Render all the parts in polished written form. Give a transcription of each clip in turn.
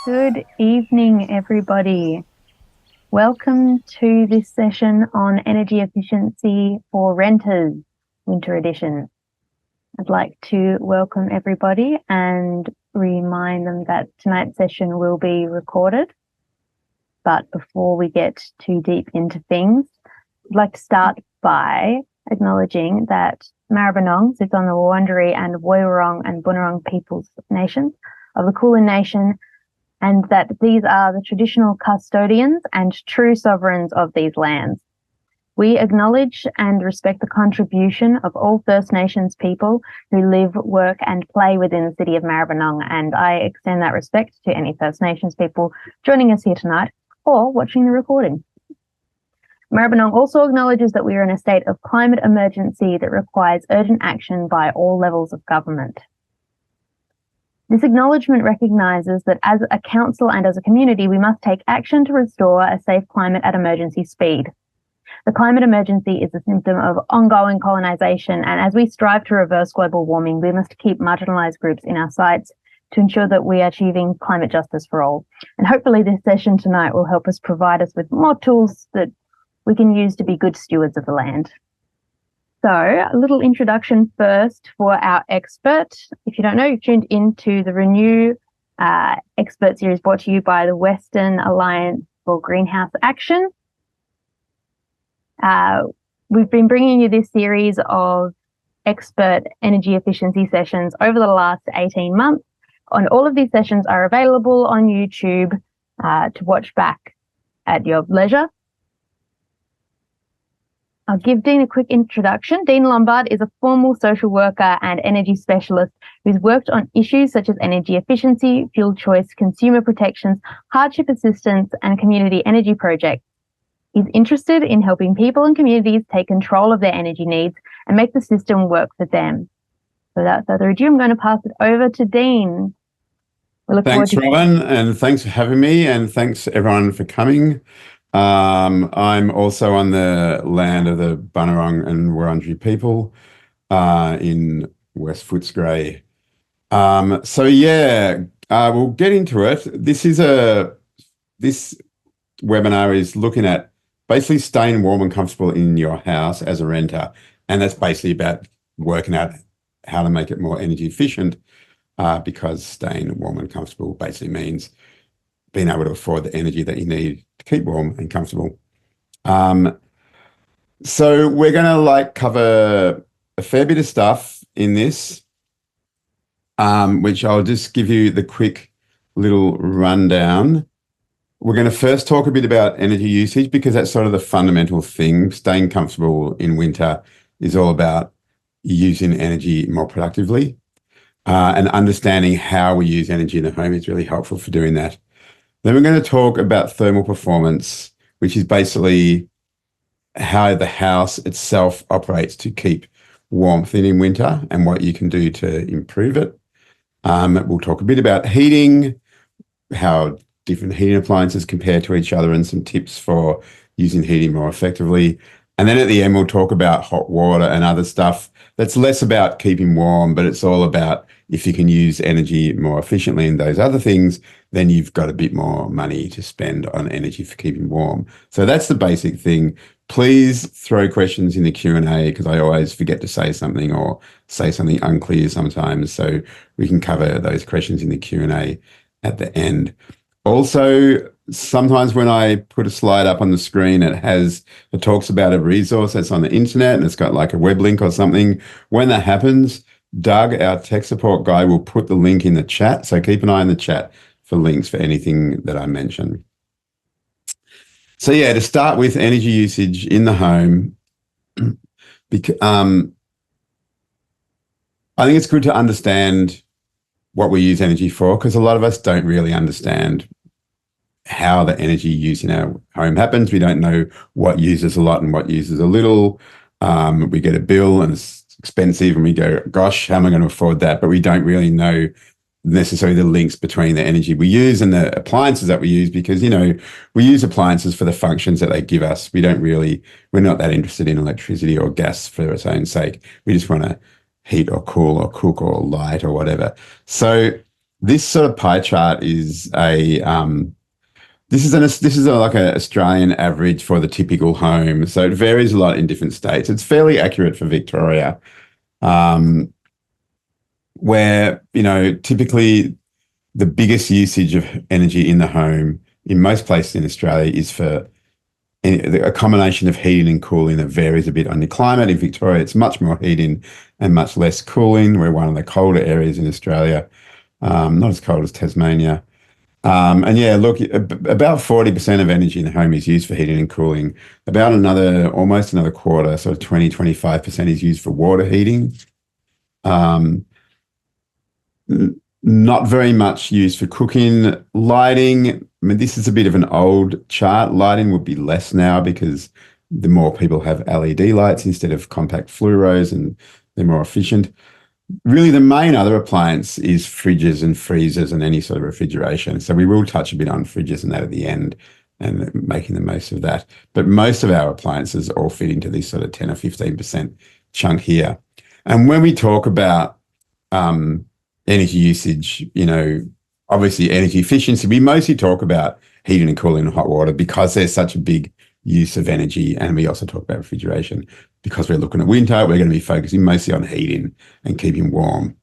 Good evening, everybody. Welcome to this session on energy efficiency for renters, winter edition. I'd like to welcome everybody and remind them that tonight's session will be recorded. But before we get too deep into things, I'd like to start by acknowledging that Maribyrnong sits on the Wurundjeri and Woiwurrung and Boonwurrung Peoples Nations of the Kulin Nation, and that these are the traditional custodians and true sovereigns of these lands. We acknowledge and respect the contribution of all First Nations people who live, work and play within the city of Maribyrnong, and I extend that respect to any First Nations people joining us here tonight or watching the recording. Maribyrnong also acknowledges that we are in a state of climate emergency that requires urgent action by all levels of government. This acknowledgement recognises that as a council and as a community, we must take action to restore a safe climate at emergency speed. The climate emergency is a symptom of ongoing colonisation, and as we strive to reverse global warming, we must keep marginalised groups in our sights to ensure that we are achieving climate justice for all. And hopefully this session tonight will help us provide us with more tools that we can use to be good stewards of the land. So a little introduction first for our expert. If you don't know, you've tuned into the Renew expert series brought to you by the Western Alliance for Greenhouse Action. We've been bringing you this series of expert energy efficiency sessions over the last 18 months. And all of these sessions are available on YouTube to watch back at your leisure. I'll give Dean a quick introduction. Dean Lombard is a formal social worker and energy specialist who's worked on issues such as energy efficiency, fuel choice, consumer protections, hardship assistance, and community energy projects. He's interested in helping people and communities take control of their energy needs and make the system work for them. So without further ado, I'm going to pass it over to Dean. Thanks, Robin, and thanks for having me, and thanks everyone for coming. I'm also on the land of the Boonwurrung and Wurundjeri people in West Footscray. We'll get into it. This webinar is looking at basically staying warm and comfortable in your house as a renter, and that's basically about working out how to make it more energy efficient, because staying warm and comfortable basically means being able to afford the energy that you need to keep warm and comfortable. So we're going to cover a fair bit of stuff in this, which I'll just give you the quick little rundown. We're going to first talk a bit about energy usage, because that's sort of the fundamental thing. Staying comfortable in winter is all about using energy more productively, and understanding how we use energy in the home is really helpful for doing that. Then we're going to talk about thermal performance, which is basically how the house itself operates to keep warmth in winter and what you can do to improve it. We'll talk a bit about heating, how different heating appliances compare to each other, and some tips for using heating more effectively. And then at the end, we'll talk about hot water and other stuff that's less about keeping warm, but it's all about if you can use energy more efficiently in those other things, then you've got a bit more money to spend on energy for keeping warm. So that's the basic thing. Please throw questions in the Q&A, because I always forget to say something or say something unclear sometimes. So we can cover those questions in the Q&A at the end. Also, sometimes when I put a slide up on the screen, it talks about a resource that's on the internet and it's got like a web link or something. When that happens, Doug, our tech support guy, will put the link in the chat. So keep an eye on the chat for links for anything that I mention. So yeah, to start with energy usage in the home, I think it's good to understand what we use energy for, because a lot of us don't really understand how the energy use in our home happens. We don't know what uses a lot and what uses a little. We get a bill and it's expensive and we go, gosh, how am I going to afford that? But we don't really know necessarily the links between the energy we use and the appliances that we use, because, we use appliances for the functions that they give us. We're not that interested in electricity or gas for its own sake. We just want to heat or cool or cook or light or whatever. So this sort of pie chart is like a Australian average for the typical home. So it varies a lot in different states. It's fairly accurate for Victoria, where, typically the biggest usage of energy in the home in most places in Australia is for a combination of heating and cooling that varies a bit on the climate. In Victoria, it's much more heating and much less cooling. We're one of the colder areas in Australia, not as cold as Tasmania. And yeah, look, about 40% of energy in the home is used for heating and cooling. About almost another quarter, so 25% is used for water heating. Not very much used for cooking. Lighting, I mean, this is a bit of an old chart. Lighting would be less now because the more people have LED lights instead of compact fluoros, and they're more efficient. Really, the main other appliance is fridges and freezers and any sort of refrigeration. So we will touch a bit on fridges and that at the end and making the most of that. But most of our appliances all fit into this sort of 10 or 15% chunk here. And when we talk about energy usage, obviously energy efficiency, we mostly talk about heating and cooling and hot water because there's such a big use of energy. And we also talk about refrigeration because we're looking at winter. We're going to be focusing mostly on heating and keeping warm.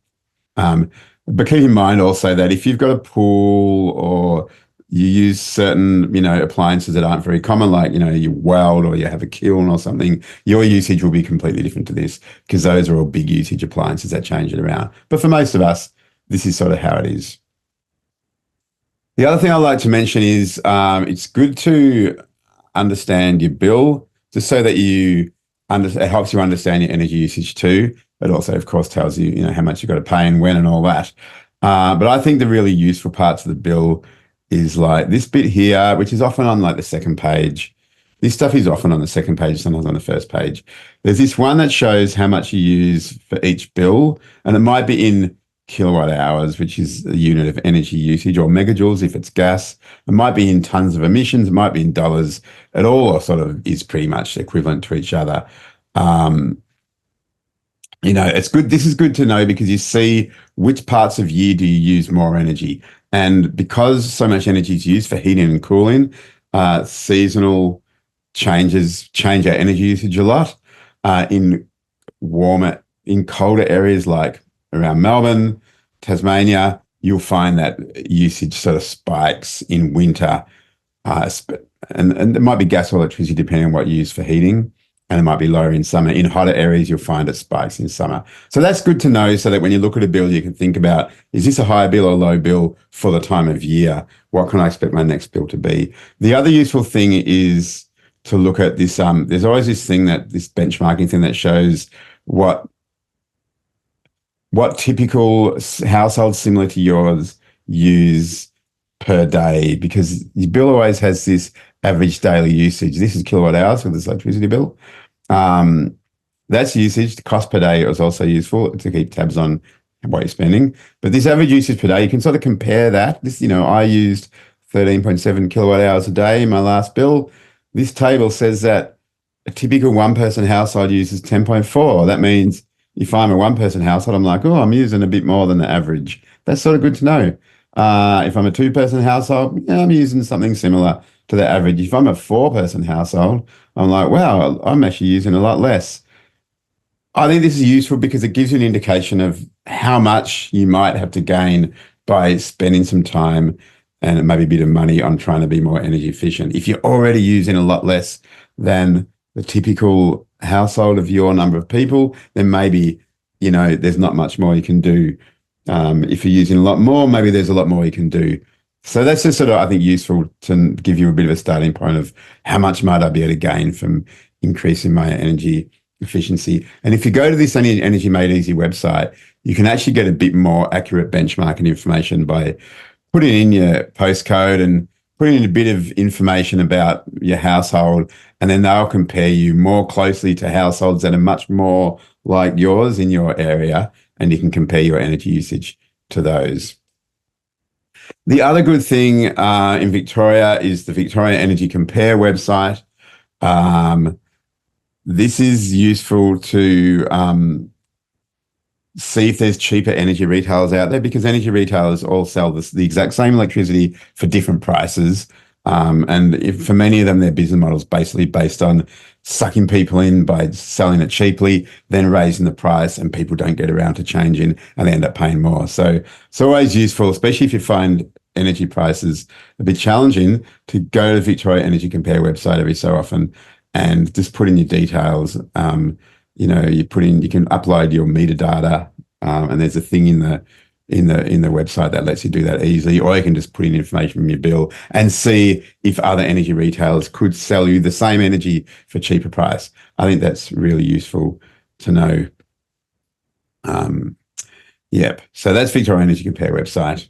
But keep in mind also that if you've got a pool or you use certain, appliances that aren't very common, like, you weld or you have a kiln or something, your usage will be completely different to this because those are all big usage appliances that change it around. But for most of us, this is sort of how it is. The other thing I'd like to mention is it's good to understand your bill just so that it helps you understand your energy usage too. It also, of course, tells you, how much you've got to pay and when and all that. But I think the really useful parts of the bill is like this bit here, which is often on like the second page. This stuff is often on the second page, sometimes on the first page. There's this one that shows how much you use for each bill, and it might be in kilowatt hours, which is a unit of energy usage, or megajoules if it's gas. It might be in tons of emissions. It might be in dollars. It all sort of is pretty much equivalent to each other. It's good. This is good to know because you see which parts of year do you use more energy. And because so much energy is used for heating and cooling, seasonal changes change our energy usage a lot. In colder areas like around Melbourne, Tasmania, you'll find that usage sort of spikes in winter. And it might be gas or electricity depending on what you use for heating. And it might be lower in summer. In hotter areas, you'll find it spikes in summer. So that's good to know so that when you look at a bill, you can think about, is this a high bill or low bill for the time of year? What can I expect my next bill to be? The other useful thing is to look at this. There's always this benchmarking thing that shows what typical households similar to yours use per day, because your bill always has this average daily usage. This is kilowatt hours for this electricity bill. That's usage. The cost per day is also useful to keep tabs on what you're spending. But this average usage per day, you can sort of compare that. I used 13.7 kilowatt hours a day in my last bill. This table says that a typical one-person household uses 10.4. That means if I'm a one-person household, I'm like, I'm using a bit more than the average. That's sort of good to know. If I'm a two-person household, I'm using something similar to the average. If I'm a four-person household, I'm like, wow, I'm actually using a lot less. I think this is useful because it gives you an indication of how much you might have to gain by spending some time and maybe a bit of money on trying to be more energy efficient. If you're already using a lot less than the typical household of your number of people, then maybe, there's not much more you can do. If you're using a lot more, maybe there's a lot more you can do. So that's just sort of, I think, useful to give you a bit of a starting point of how much might I be able to gain from increasing my energy efficiency. And if you go to this Energy Made Easy website, you can actually get a bit more accurate benchmarking information by putting in your postcode and putting in a bit of information about your household, and then they'll compare you more closely to households that are much more like yours in your area, and you can compare your energy usage to those. The other good thing in Victoria is the Victoria Energy Compare website. This is useful to see if there's cheaper energy retailers out there, because energy retailers all sell the exact same electricity for different prices. And for many of them, their business model is basically based on sucking people in by selling it cheaply, then raising the price, and people don't get around to changing and they end up paying more. So it's always useful, especially if you find energy prices a bit challenging, to go to the Victoria Energy Compare website every so often and just put in your details. You can upload your meter data, and there's a thing in the website that lets you do that easily, or you can just put in information from your bill and see if other energy retailers could sell you the same energy for cheaper price. I think that's really useful to know. Yep. So that's Victoria Energy Compare website.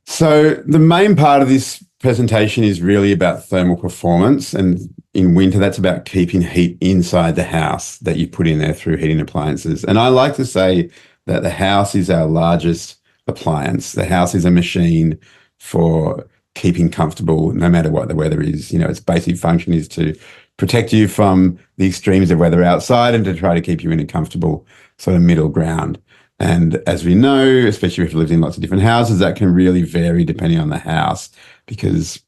So the main part of this presentation is really about thermal performance, and in winter that's about keeping heat inside the house that you put in there through heating appliances. And I like to say that the house is our largest appliance. The house is a machine for keeping comfortable no matter what the weather is. Its basic function is to protect you from the extremes of weather outside and to try to keep you in a comfortable sort of middle ground. And as we know, especially if you've lived in lots of different houses, that can really vary depending on the house, because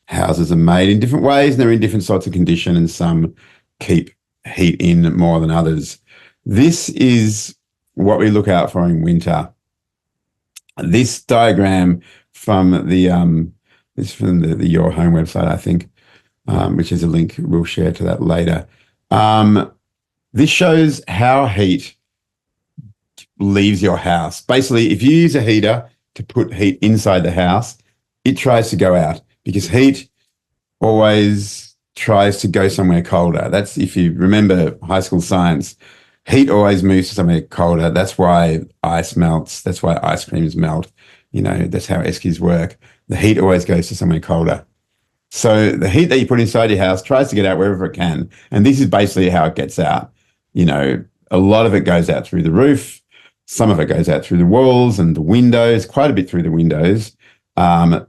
houses are made in different ways and they're in different sorts of condition, and some keep heat in more than others. This is what we look out for in winter. This diagram from the Your Home website, I think, which is a link we'll share to that later. This shows how heat leaves your house. Basically, if you use a heater to put heat inside the house, it tries to go out, because heat always tries to go somewhere colder. That's, if you remember high school science, heat always moves to somewhere colder. That's why ice melts. That's why ice creams melt. That's how Eskies work. The heat always goes to somewhere colder. So the heat that you put inside your house tries to get out wherever it can. And this is basically how it gets out. A lot of it goes out through the roof. Some of it goes out through the walls and the windows, quite a bit through the windows.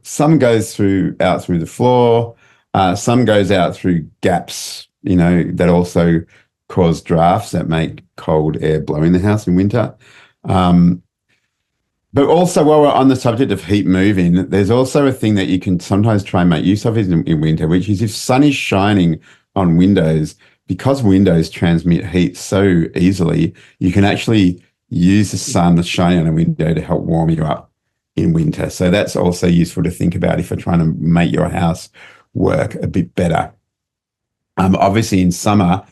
Some goes out through the floor. Some goes out through gaps, that also cause drafts that make cold air blow in the house in winter. But also, while we're on the subject of heat moving, there's also a thing that you can sometimes try and make use of in winter, which is if sun is shining on windows, because windows transmit heat so easily, you can actually use the sun that's shining on a window to help warm you up in winter. So that's also useful to think about if you're trying to make your house work a bit better. Obviously, in summer,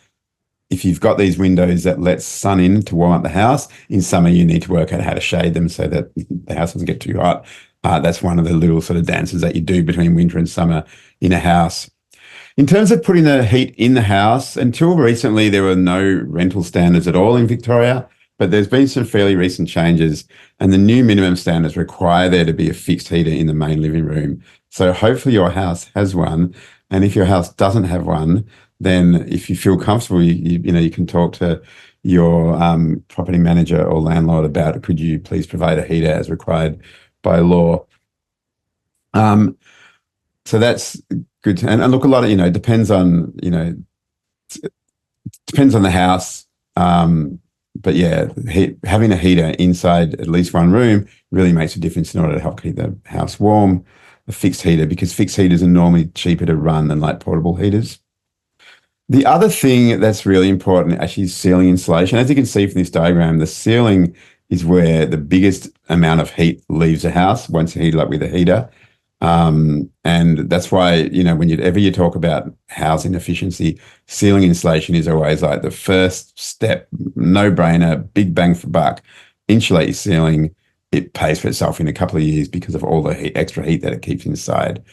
if you've got these windows that let sun in to warm up the house, in summer you need to work out how to shade them so that the house doesn't get too hot. That's one of the little sort of dances that you do between winter and summer in a house. In terms of putting the heat in the house, until recently there were no rental standards at all in Victoria, but there's been some fairly recent changes, and the new minimum standards require there to be a fixed heater in the main living room. So hopefully your house has one, and if your house doesn't have one, then if you feel comfortable, you can talk to your property manager or landlord about, could you please provide a heater as required by law? So that's good. And look, a lot of, depends on the house. But yeah, having a heater inside at least one room really makes a difference in order to help keep the house warm. A fixed heater, because fixed heaters are normally cheaper to run than like portable heaters. The other thing that's really important actually is ceiling insulation. As you can see from this diagram, the ceiling is where the biggest amount of heat leaves a house once you heat it up with a heater. And that's why, whenever you talk about housing efficiency, ceiling insulation is always like the first step, no brainer, big bang for buck. Insulate your ceiling. It pays for itself in a couple of years because of all the extra heat that it keeps inside.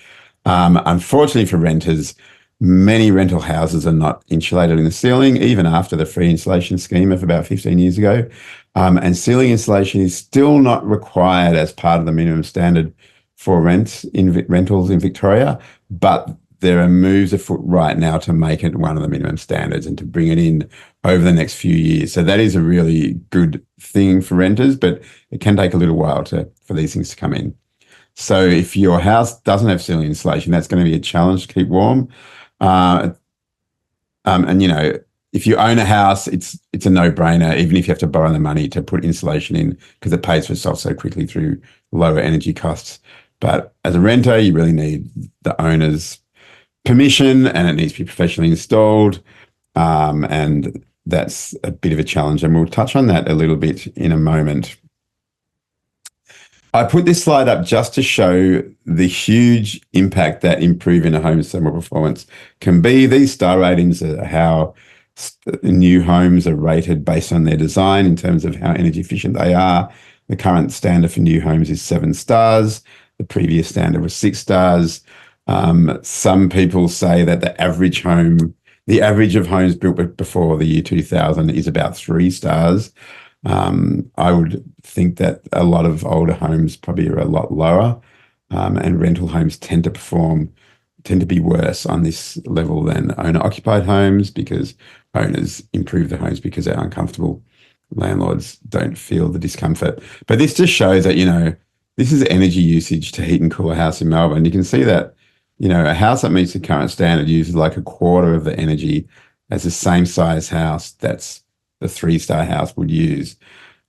Unfortunately for renters, many rental houses are not insulated in the ceiling, even after the free insulation scheme of about 15 years ago. And ceiling insulation is still not required as part of the minimum standard for rentals in Victoria, but there are moves afoot right now to make it one of the minimum standards and to bring it in over the next few years. So that is a really good thing for renters, but it can take a little while for these things to come in. So if your house doesn't have ceiling insulation, that's going to be a challenge to keep warm. And if you own a house, it's a no-brainer, even if you have to borrow the money to put insulation in, because it pays for itself so quickly through lower energy costs. But as a renter, you really need the owner's permission, and it needs to be professionally installed. And that's a bit of a challenge, and we'll touch on that a little bit in a moment. I put this slide up just to show the huge impact that improving a home's thermal performance can be. These star ratings are how new homes are rated based on their design in terms of how energy efficient they are. The current standard for new homes is 7 stars. The previous standard was 6 stars. Some people say that the average of homes built before the year 2000 is about 3 stars. I would think that a lot of older homes probably are a lot lower, and rental homes tend to be worse on this level than owner-occupied homes, because owners improve the homes because they're uncomfortable. Landlords don't feel the discomfort. But this just shows that, this is energy usage to heat and cool a house in Melbourne. You can see that, a house that meets the current standard uses like a quarter of the energy as the same size house that's the 3-star house would use.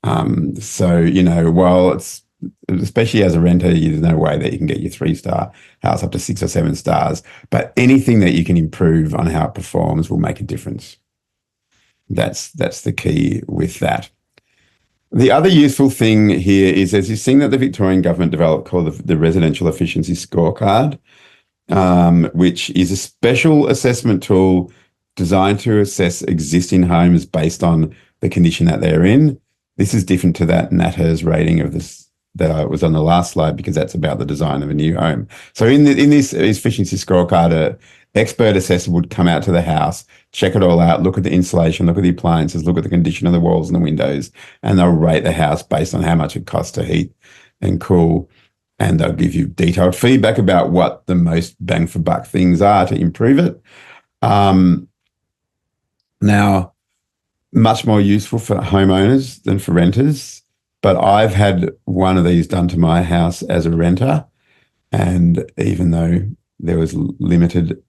So, while it's, especially as a renter, there's no way that you can get your 3-star house up to 6 or 7 stars, but anything that you can improve on how it performs will make a difference. That's the key with that. The other useful thing here is there's this thing that the Victorian government developed called the Residential Efficiency Scorecard, which is a special assessment tool designed to assess existing homes based on the condition that they're in. This is different to that NatHERS rating of this that was on the last slide, because that's about the design of a new home. So in this efficiency scorecard, an expert assessor would come out to the house, check it all out, look at the insulation, look at the appliances, look at the condition of the walls and the windows, and they'll rate the house based on how much it costs to heat and cool. And they'll give you detailed feedback about what the most bang for buck things are to improve it. Now, much more useful for homeowners than for renters, but I've had one of these done to my house as a renter, and even though there was limited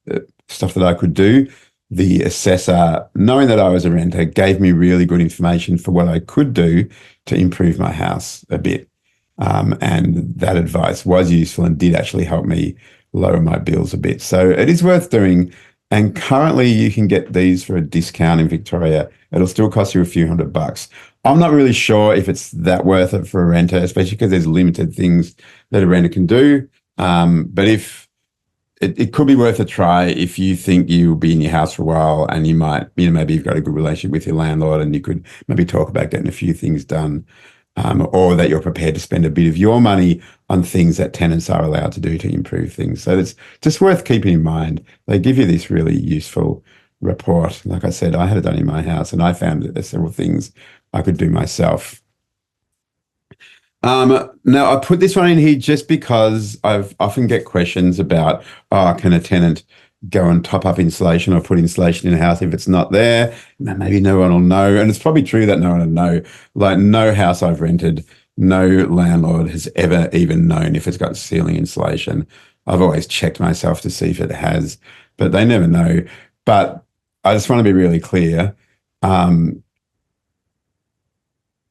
stuff that I could do, the assessor, knowing that I was a renter, gave me really good information for what I could do to improve my house a bit. And that advice was useful and did actually help me lower my bills a bit. So it is worth doing. And currently you can get these for a discount in Victoria. It'll still cost you a few $100. I'm not really sure if it's that worth it for a renter, especially because there's limited things that a renter can do. But if it could be worth a try if you think you'll be in your house for a while, and you might, maybe you've got a good relationship with your landlord and you could maybe talk about getting a few things done. Or that you're prepared to spend a bit of your money on things that tenants are allowed to do to improve things. So it's just worth keeping in mind. They give you this really useful report. Like I said, I had it done in my house, and I found that there's several things I could do myself. Now, I put this one in here just because I've often get questions about, can a tenant go and top up insulation or put insulation in a house if it's not there? Maybe no one will know. And it's probably true that no one will know. Like, no house I've rented, no landlord has ever even known if it's got ceiling insulation. I've always checked myself to see if it has, but they never know. But I just want to be really clear.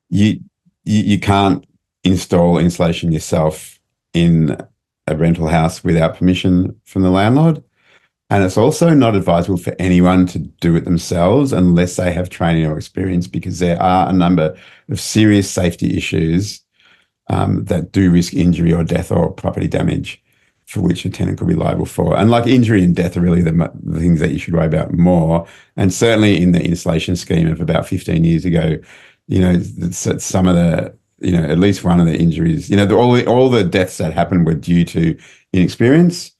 You can't install insulation yourself in a rental house without permission from the landlord. And it's also not advisable for anyone to do it themselves unless they have training or experience, because there are a number of serious safety issues that do risk injury or death or property damage, for which a tenant could be liable for. And like, injury and death are really the things that you should worry about more. And certainly in the insulation scheme of about 15 years ago, some of the, at least one of the injuries, all the deaths that happened were due to inexperience.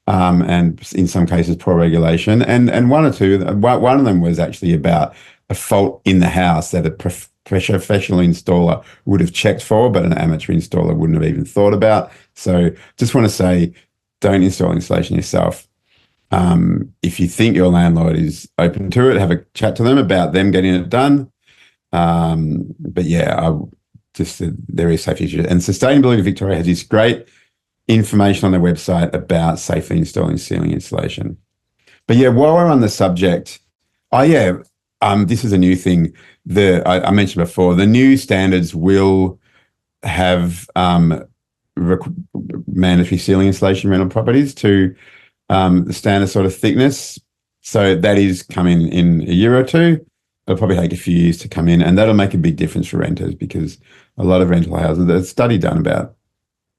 And in some cases, poor regulation. And one of them was actually about a fault in the house that a professional installer would have checked for, but an amateur installer wouldn't have even thought about. So just want to say, don't install insulation yourself. If you think your landlord is open to it, have a chat to them about them getting it done. But yeah, there is safety issues. And Sustainability Victoria has this great information on their website about safely installing ceiling insulation. But yeah, while we're on the subject, I this is a new thing. I mentioned before, the new standards will have mandatory ceiling insulation rental properties to the standard sort of thickness. So that is coming in a year or two. It'll probably take a few years to come in, and that'll make a big difference for renters, because a lot of rental houses, a study done about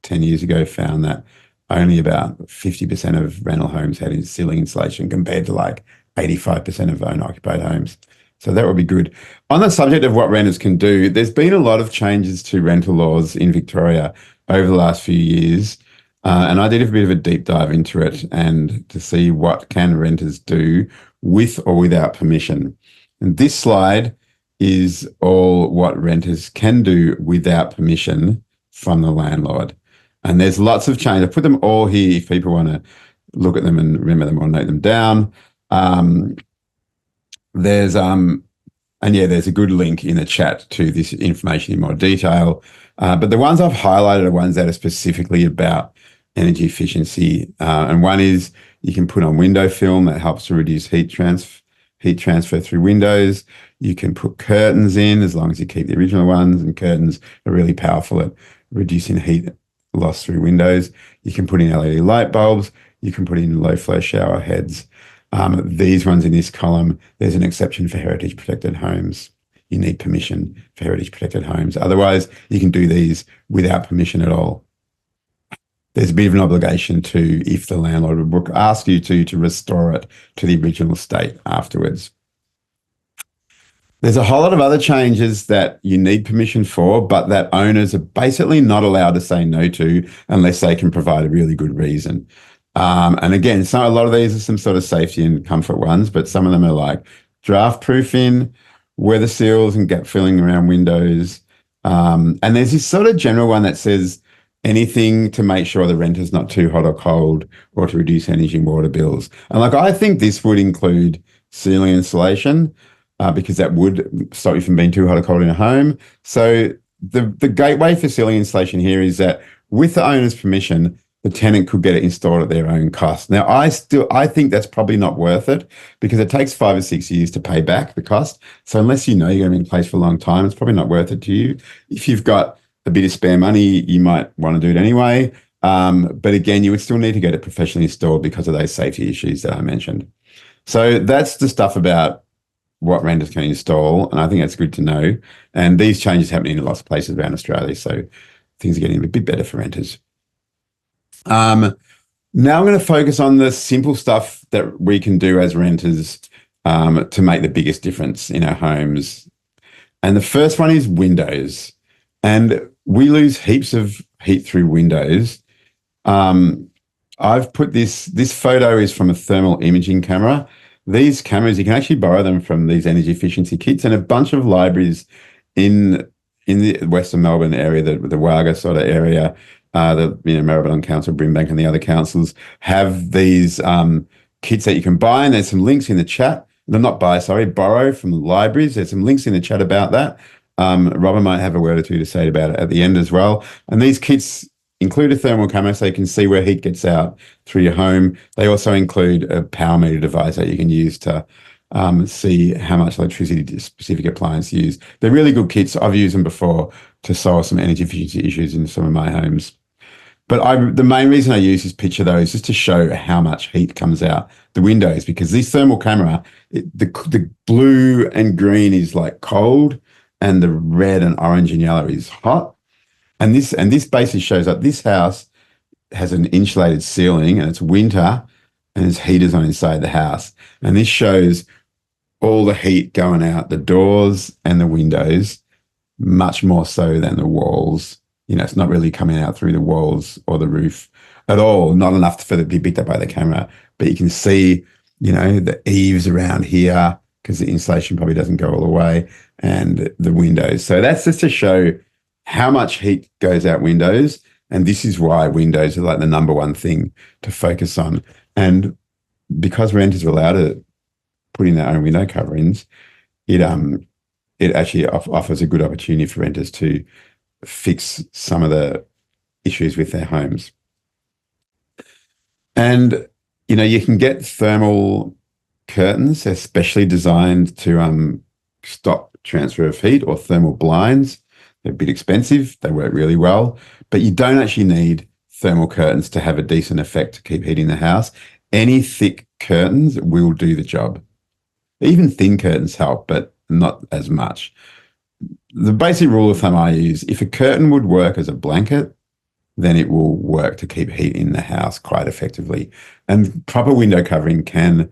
10 years ago found that only about 50% of rental homes had ceiling insulation compared to like 85% of owner-occupied homes. So that would be good. On the subject of what renters can do, there's been a lot of changes to rental laws in Victoria over the last few years. And I did a bit of a deep dive into it and to see what can renters do with or without permission. And this slide is all what renters can do without permission from the landlord. And there's lots of change. I put them all here if people want to look at them and remember them or note them down. There's a good link in the chat to this information in more detail. But the ones I've highlighted are ones that are specifically about energy efficiency. And one is you can put on window film that helps to reduce heat transfer through windows. You can put curtains in as long as you keep the original ones, and curtains are really powerful at reducing heat loss through windows. You can put in LED light bulbs. You can put in low flow shower heads. These ones in this column, there's an exception for heritage protected homes. You need permission for heritage protected homes. Otherwise, you can do these without permission at all. There's a bit of an obligation to, if the landlord would ask you to restore it to the original state afterwards. There's a whole lot of other changes that you need permission for, but that owners are basically not allowed to say no to unless they can provide a really good reason. And again, a lot of these are some sort of safety and comfort ones, but some of them are like draft proofing, weather seals and gap filling around windows. And there's this sort of general one that says anything to make sure the renter's not too hot or cold, or to reduce energy and water bills. And like, I think this would include ceiling insulation, because that would stop you from being too hot or cold in a home. So the gateway for ceiling insulation here is that with the owner's permission, the tenant could get it installed at their own cost. Now, I think that's probably not worth it, because it takes 5 or 6 years to pay back the cost. So unless you know you're going to be in place for a long time, it's probably not worth it to you. If you've got a bit of spare money, you might want to do it anyway. But again, you would still need to get it professionally installed because of those safety issues that I mentioned. So that's the stuff about what renters can install, and I think that's good to know. And these changes happening in lots of places around Australia, so things are getting a bit better for renters. Now I'm going to focus on the simple stuff that we can do as renters to make the biggest difference in our homes. And the first one is windows. And we lose heaps of heat through windows. I've put this photo is from a thermal imaging camera. These cameras, you can actually borrow them from these energy efficiency kits, and a bunch of libraries in the Western Melbourne area, the WAGA sort of area, the Maribyrnong Council, Brimbank and the other councils have these kits that you can buy, and there's some links in the chat. No, not buy, sorry, borrow from the libraries. There's some links in the chat about that. Robin might have a word or two to say about it at the end as well. And these kits include a thermal camera so you can see where heat gets out through your home. They also include a power meter device that you can use to see how much electricity a specific appliance use. They're really good kits. I've used them before to solve some energy efficiency issues in some of my homes. But the main reason I use this picture, though, is just to show how much heat comes out the windows, because this thermal camera, the blue and green is like cold, and the red and orange and yellow is hot. And this basically shows up. This house has an insulated ceiling, and it's winter, and there's heaters on inside the house. And this shows all the heat going out the doors and the windows, much more so than the walls. It's not really coming out through the walls or the roof at all, not enough for it to be picked up by the camera. But you can see, the eaves around here, because the insulation probably doesn't go all the way, and the windows. So that's just to show how much heat goes out windows. And this is why windows are like the number one thing to focus on. And because renters are allowed to put in their own window coverings, it actually offers a good opportunity for renters to fix some of the issues with their homes. And, you can get thermal curtains. They're specially designed to stop transfer of heat, or thermal blinds. They're a bit expensive. They work really well, but you don't actually need thermal curtains to have a decent effect to keep heating the house. Any thick curtains will do the job. Even thin curtains help, but not as much. The basic rule of thumb I use, if a curtain would work as a blanket, then it will work to keep heat in the house quite effectively. And proper window covering can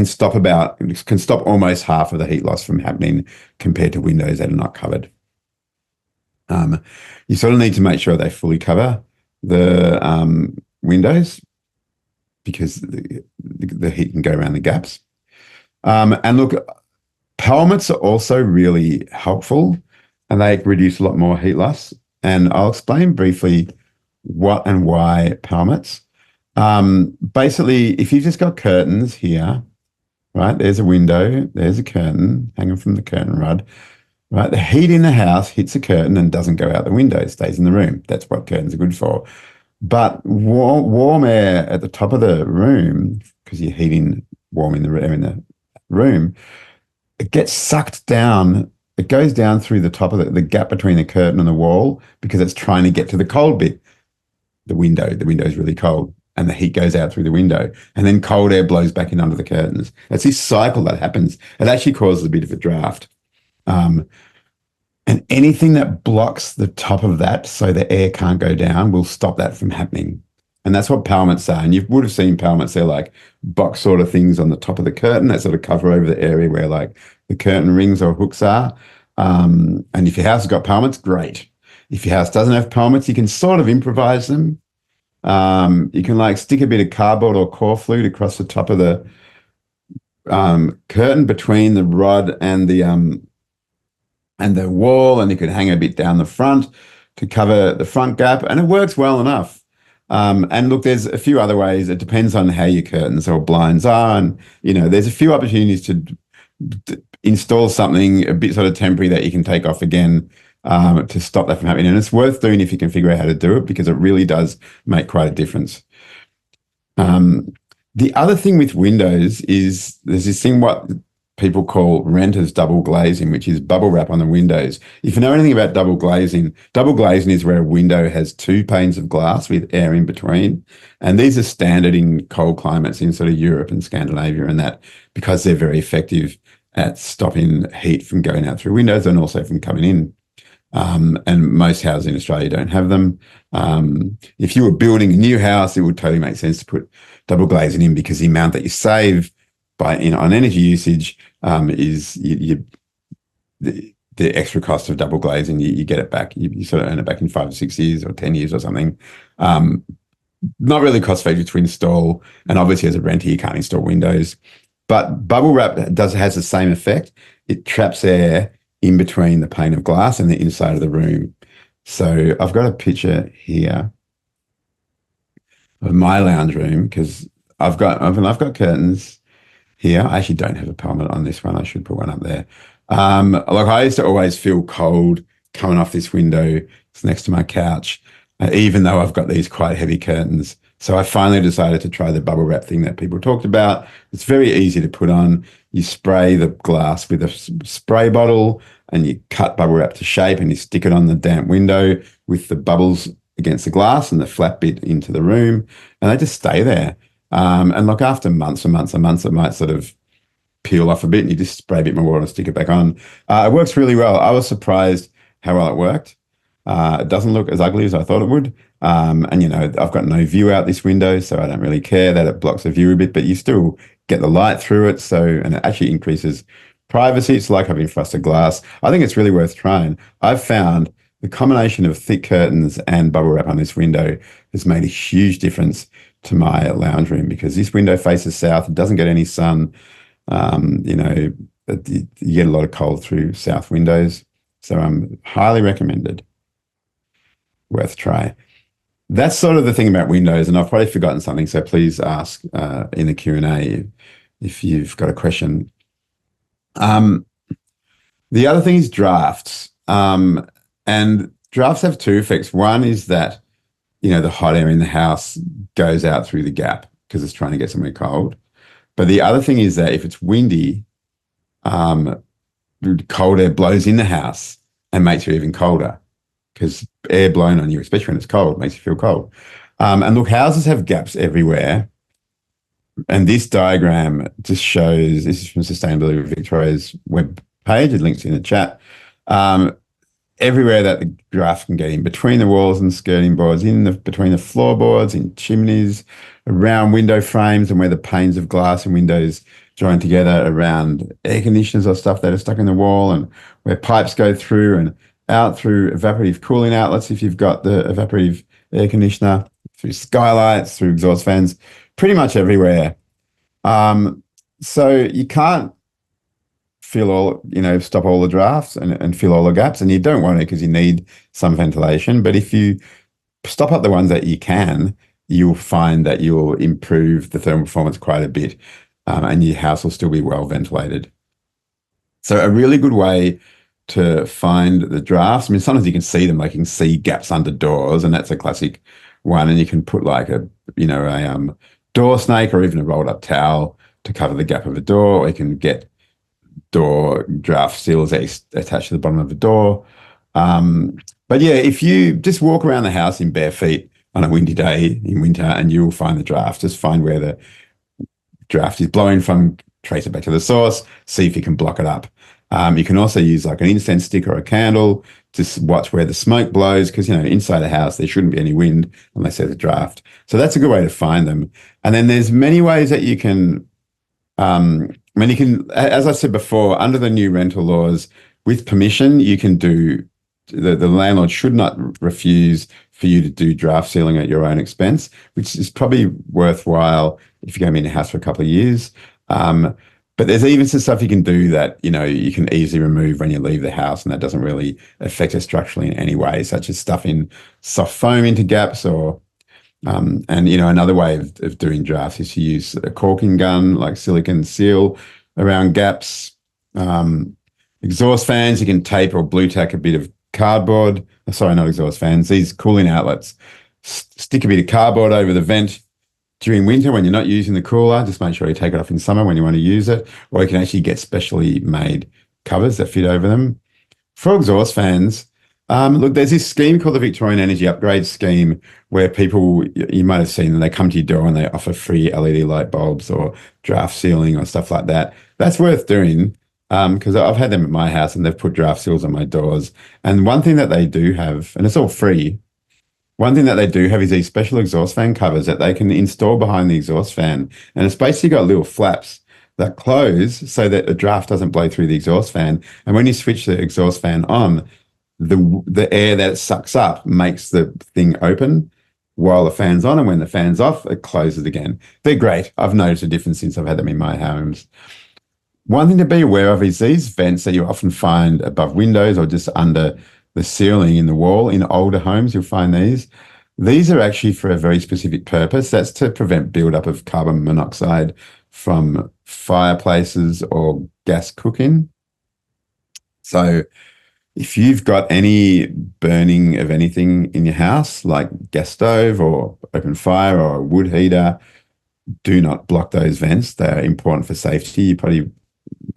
stop almost half of the heat loss from happening compared to windows that are not covered. You sort of need to make sure they fully cover the windows, because the heat can go around the gaps. And look, pelmets are also really helpful, and they reduce a lot more heat loss. And I'll explain briefly what and why pelmets. Basically, if you've just got curtains here, right, there's a window, there's a curtain hanging from the curtain rod, right? The heat in the house hits the curtain and doesn't go out the window, it stays in the room. That's what curtains are good for. But warm air at the top of the room, because you're heating warm in the air in the room, it gets sucked down. It goes down through the top of the gap between the curtain and the wall, because it's trying to get to the cold bit. The window is really cold, and the heat goes out through the window, and then cold air blows back in under the curtains. It's this cycle that happens. It actually causes a bit of a draft. And anything that blocks the top of that so the air can't go down will stop that from happening. And that's what pelmets are. And you would have seen pelmets. They're like box sort of things on the top of the curtain that sort of cover over the area where like the curtain rings or hooks are. And if your house has got pelmets, great. If your house doesn't have pelmets, you can sort of improvise them. You can like stick a bit of cardboard or core flute across the top of the curtain between the rod and the wall, and you could hang a bit down the front to cover the front gap, and it works well enough. And look, there's a few other ways. It depends on how your curtains or blinds are, and there's a few opportunities to install something a bit sort of temporary that you can take off again to stop that from happening. And it's worth doing if you can figure out how to do it, because it really does make quite a difference. The other thing with windows is there's this thing what people call renters double glazing, which is bubble wrap on the windows. If you know anything about double glazing is where a window has two panes of glass with air in between. And these are standard in cold climates in sort of Europe and Scandinavia and that, because they're very effective at stopping heat from going out through windows and also from coming in. And most houses in Australia don't have them. If you were building a new house, it would totally make sense to put double glazing in, because the amount that you save on energy usage is the extra cost of double glazing. You get it back. You sort of earn it back in 5 or 6 years or 10 years or something. Not really cost effective to install, and obviously as a renter you can't install windows. But bubble wrap has the same effect. It traps air in between the pane of glass and the inside of the room. So I've got a picture here of my lounge room, because I've got curtains here. I actually don't have a pelmet on this one. I should put one up there. Like I used to always feel cold coming off this window. It's next to my couch, even though I've got these quite heavy curtains. So I finally decided to try the bubble wrap thing that people talked about. It's very easy to put on. You spray the glass with a spray bottle, and you cut bubble wrap to shape, and you stick it on the damp window with the bubbles against the glass and the flat bit into the room, and they just stay there. And look, after months and months and months, it might sort of peel off a bit, and you just spray a bit more water and stick it back on. It works really well. I was surprised how well it worked. It doesn't look as ugly as I thought it would. And, I've got no view out this window, so I don't really care that it blocks the view a bit, but you still get the light through it. And it actually increases privacy. It's like having frosted glass. I think it's really worth trying. I've found the combination of thick curtains and bubble wrap on this window has made a huge difference to my lounge room, because this window faces south. It doesn't get any sun. You get a lot of cold through south windows. So highly recommended. Worth try. That's sort of the thing about windows, and I've probably forgotten something, so please ask in the Q&A if you've got a question. The other thing is drafts. And drafts have two effects. One is that, the hot air in the house goes out through the gap because it's trying to get somewhere cold. But the other thing is that if it's windy, cold air blows in the house and makes you even colder, because air blown on you, especially when it's cold, makes you feel cold. And look, houses have gaps everywhere. And this diagram just shows, this is from Sustainability Victoria's web page, it links in the chat. Everywhere that the draft can get in, between the walls and skirting boards, between the floorboards, in chimneys, around window frames, and where the panes of glass and windows join together, around air conditioners or stuff that are stuck in the wall, and where pipes go through and out through evaporative cooling outlets if you've got the evaporative air conditioner, through skylights, through exhaust fans, pretty much everywhere. So you can't stop all the drafts and fill all the gaps, and you don't want to, because you need some ventilation. But if you stop up the ones that you can, you'll find that you'll improve the thermal performance quite a bit, and your house will still be well ventilated. So a really good way to find the drafts, I mean, sometimes you can see them, like you can see gaps under doors, and that's a classic one. And you can put like a door snake or even a rolled up towel to cover the gap of a door, or you can get door draft seals attached to the bottom of the door. But yeah, if you just walk around the house in bare feet on a windy day in winter, and you will find the draft. Just find where the draft is blowing from, trace it back to the source, see if you can block it up. You can also use like an incense stick or a candle, just watch where the smoke blows, because, inside a house, there shouldn't be any wind unless there's a draft. So that's a good way to find them. And then there's many ways that you can, as I said before, under the new rental laws, with permission, you can do, the landlord should not refuse for you to do draft sealing at your own expense, which is probably worthwhile if you're going to be in a house for a couple of years. But there's even some stuff you can do that, you can easily remove when you leave the house, and that doesn't really affect it structurally in any way, such as stuffing soft foam into gaps, or, another way of doing drafts is to use a caulking gun, like silicone seal around gaps. Exhaust fans, you can tape or blue tack a bit of cardboard. Sorry, not exhaust fans, these cooling outlets. Stick a bit of cardboard over the vent during winter when you're not using the cooler. Just make sure you take it off in summer when you want to use it, or you can actually get specially made covers that fit over them. For exhaust fans, look, there's this scheme called the Victorian Energy Upgrade Scheme, where people, you might have seen, they come to your door and they offer free LED light bulbs or draft sealing or stuff like that. That's worth doing, because I've had them at my house and they've put draft seals on my doors. And one thing that they do have, and it's all free, one thing that they do have is these special exhaust fan covers that they can install behind the exhaust fan. And it's basically got little flaps that close so that the draft doesn't blow through the exhaust fan. And when you switch the exhaust fan on, the air that it sucks up makes the thing open while the fan's on, and when the fan's off, it closes again. They're great. I've noticed a difference since I've had them in my homes. One thing to be aware of is these vents that you often find above windows or just under the ceiling in the wall. In older homes, you'll find these. These are actually for a very specific purpose. That's to prevent buildup of carbon monoxide from fireplaces or gas cooking. So if you've got any burning of anything in your house, like gas stove or open fire or a wood heater, do not block those vents. They're important for safety.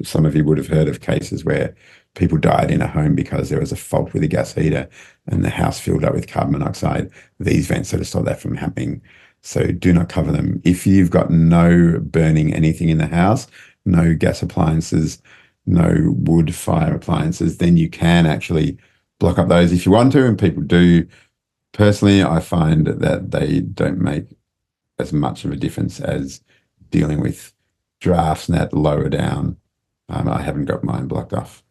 Some of you would have heard of cases where people died in a home because there was a fault with a gas heater and the house filled up with carbon monoxide. These vents sort of stop that from happening. So do not cover them. If you've got no burning anything in the house, no gas appliances, no wood fire appliances, then you can actually block up those if you want to, and people do. Personally, I find that they don't make as much of a difference as dealing with drafts and that lower down. I haven't got mine blocked off.